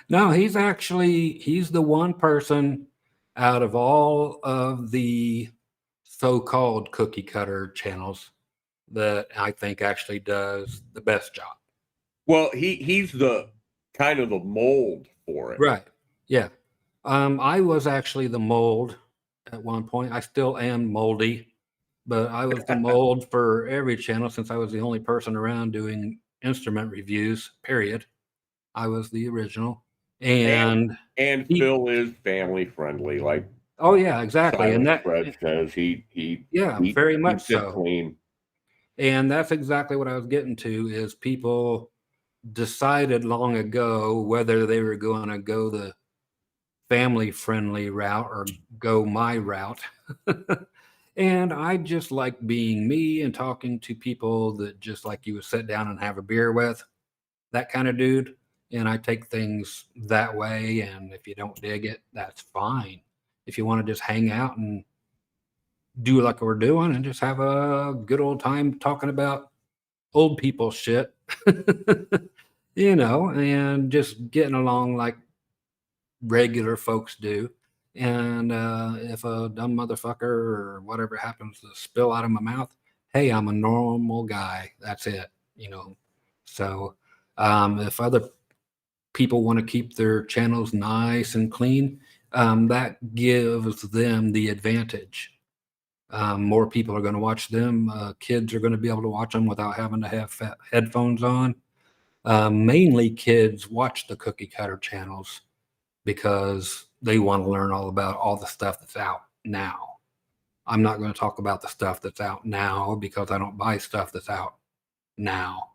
No, he's the one person out of all of the so-called cookie cutter channels that I think actually does the best job. Well, he's the kind of the mold for it. Right. Yeah. I was actually the mold at one point. I still am moldy, but I was the mold for every channel since I was the only person around doing instrument reviews, period. I was the original. And Phil is family friendly, like oh yeah, exactly. And that Fred says he very much so. Clean. And that's exactly what I was getting to is people decided long ago whether they were going to go the family friendly route or go my route. And I just like being me and talking to people that just like you would sit down and have a beer with, that kind of dude. and I take things that way. And if you don't dig it, that's fine. If you want to just hang out and do like we're doing and just have a good old time talking about old people shit, and just getting along like regular folks do. And if a dumb motherfucker or whatever happens to spill out of my mouth, hey, I'm a normal guy. That's it, So if other people want to keep their channels nice and clean, that gives them the advantage. More people are going to watch them. Kids are going to be able to watch them without having to have headphones on. Mainly kids watch the cookie cutter channels because they want to learn all about all the stuff that's out now. I'm not going to talk about the stuff that's out now because I don't buy stuff that's out now.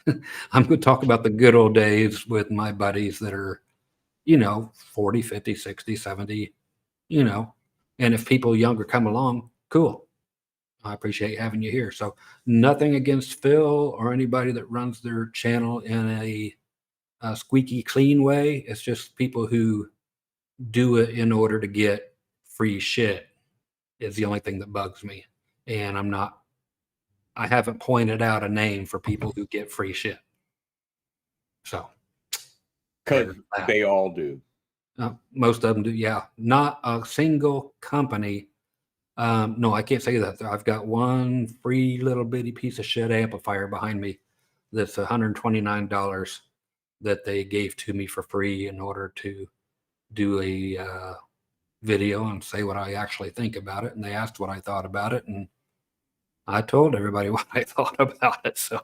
I'm going to talk about the good old days with my buddies that are, 40, 50, 60, 70, and if people younger come along, cool. I appreciate having you here. So nothing against Phil or anybody that runs their channel in a squeaky clean way. It's just people who do it in order to get free shit is the only thing that bugs me. And I haven't pointed out a name for people who get free shit. So. Because they all do. Most of them do, yeah. Not a single company. No, I can't say that. I've got one free little bitty piece of shit amplifier behind me that's $129 that they gave to me for free in order to do a video and say what I actually think about it. And they asked what I thought about it, and I told everybody what I thought about it. So,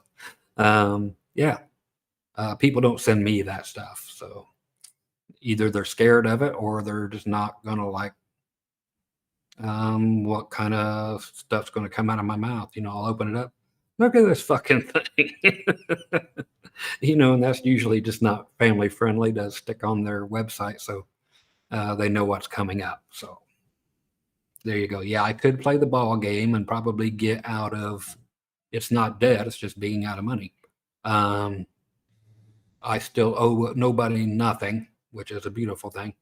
people don't send me that stuff. So either they're scared of it or they're just not going to like what kind of stuff's going to come out of my mouth. I'll open it up. Look at this fucking thing. And that's usually just not family friendly to stick on their website. So they know what's coming up. So there you go. Yeah, I could play the ball game and probably get out of, it's not dead. It's just being out of money. I still owe nobody nothing, which is a beautiful thing.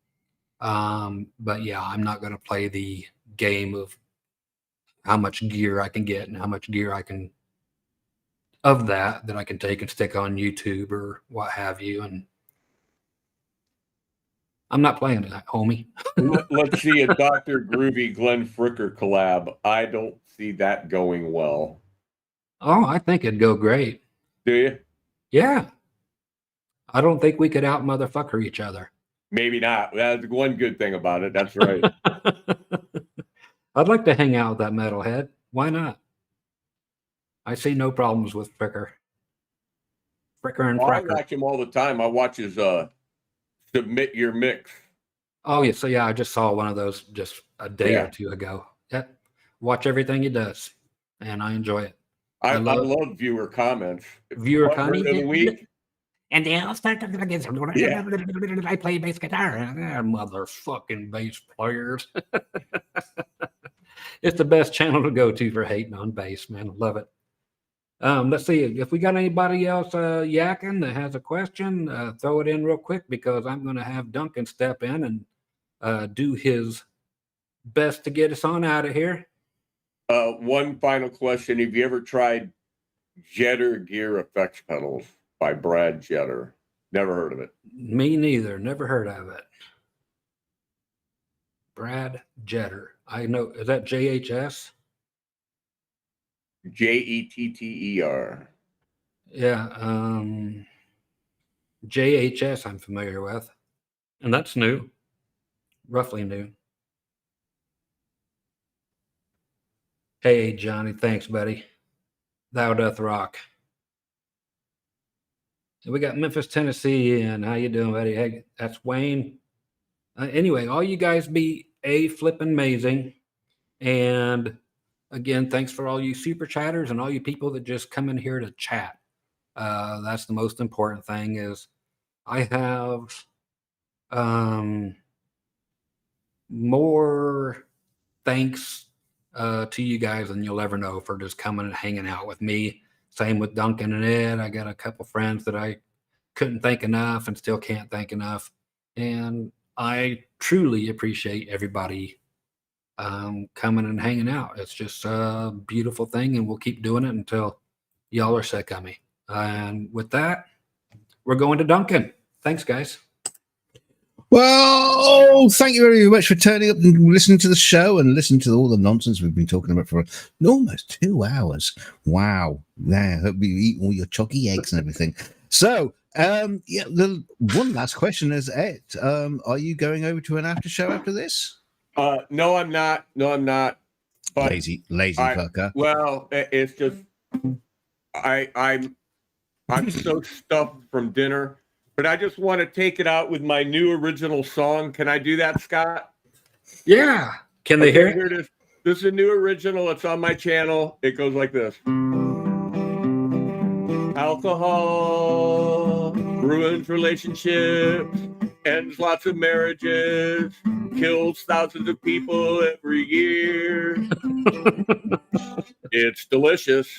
But yeah, I'm not going to play the game of how much gear I can get and how much gear I can that I can take and stick on YouTube or what have you. And I'm not playing that, homie. Let's see a Dr. Groovy Glenn Fricker collab. I don't see that going well. Oh, I think it'd go great. Do you? Yeah. I don't think we could out motherfucker each other. Maybe not. That's one good thing about it. That's right. I'd like to hang out with that metalhead. Why not? I see no problems with Fricker. Fricker and Fricker. I watch him all the time. I watch his Submit Your Mix. Oh, yeah. So, yeah, I just saw one of those just a day or two ago. Yeah. Watch everything he does, and I enjoy it. I love viewer comments. Viewer comments? Of the week? And they all start talking against him. Yeah. I play bass guitar. Motherfucking bass players. It's the best channel to go to for hating on bass, man. Love it. Let's see if we got anybody else yakking that has a question. Throw it in real quick because I'm going to have Duncan step in and do his best to get us on out of here. One final question. Have you ever tried Jetter Gear Effects Pedals by Brad Jetter? Never heard of it. Me neither. Never heard of it. Brad Jetter. I know. Is that JHS? Jetter. Yeah. JHS I'm familiar with. And that's new. Roughly new. Hey, Johnny. Thanks, buddy. Thou doth rock. We got Memphis, Tennessee, and how you doing, buddy? Hey, that's Wayne. Anyway, all you guys be flipping amazing. And again, thanks for all you super chatters and all you people that just come in here to chat. That's the most important thing is I have more thanks to you guys than you'll ever know for just coming and hanging out with me. Same with Duncan and Ed. I got a couple friends that I couldn't thank enough and still can't thank enough. And I truly appreciate everybody coming and hanging out. It's just a beautiful thing, and we'll keep doing it until y'all are sick of me. And with that, we're going to Duncan. Thanks, guys. Well, thank you very much for turning up and listening to the show and listening to all the nonsense we've been talking about for almost 2 hours. Wow. Yeah, I hope you eat all your chalky eggs and everything. So, the one last question is, Ed, are you going over to an after show after this? No, I'm not. But Lazy fucker. Well, it's just I'm so stuffed from dinner. But I just want to take it out with my new original song. Can I do that, Scott? Yeah. Can they hear it? Here it is. This is a new original. It's on my channel. It goes like this. Alcohol ruins relationships, ends lots of marriages, kills thousands of people every year. It's delicious.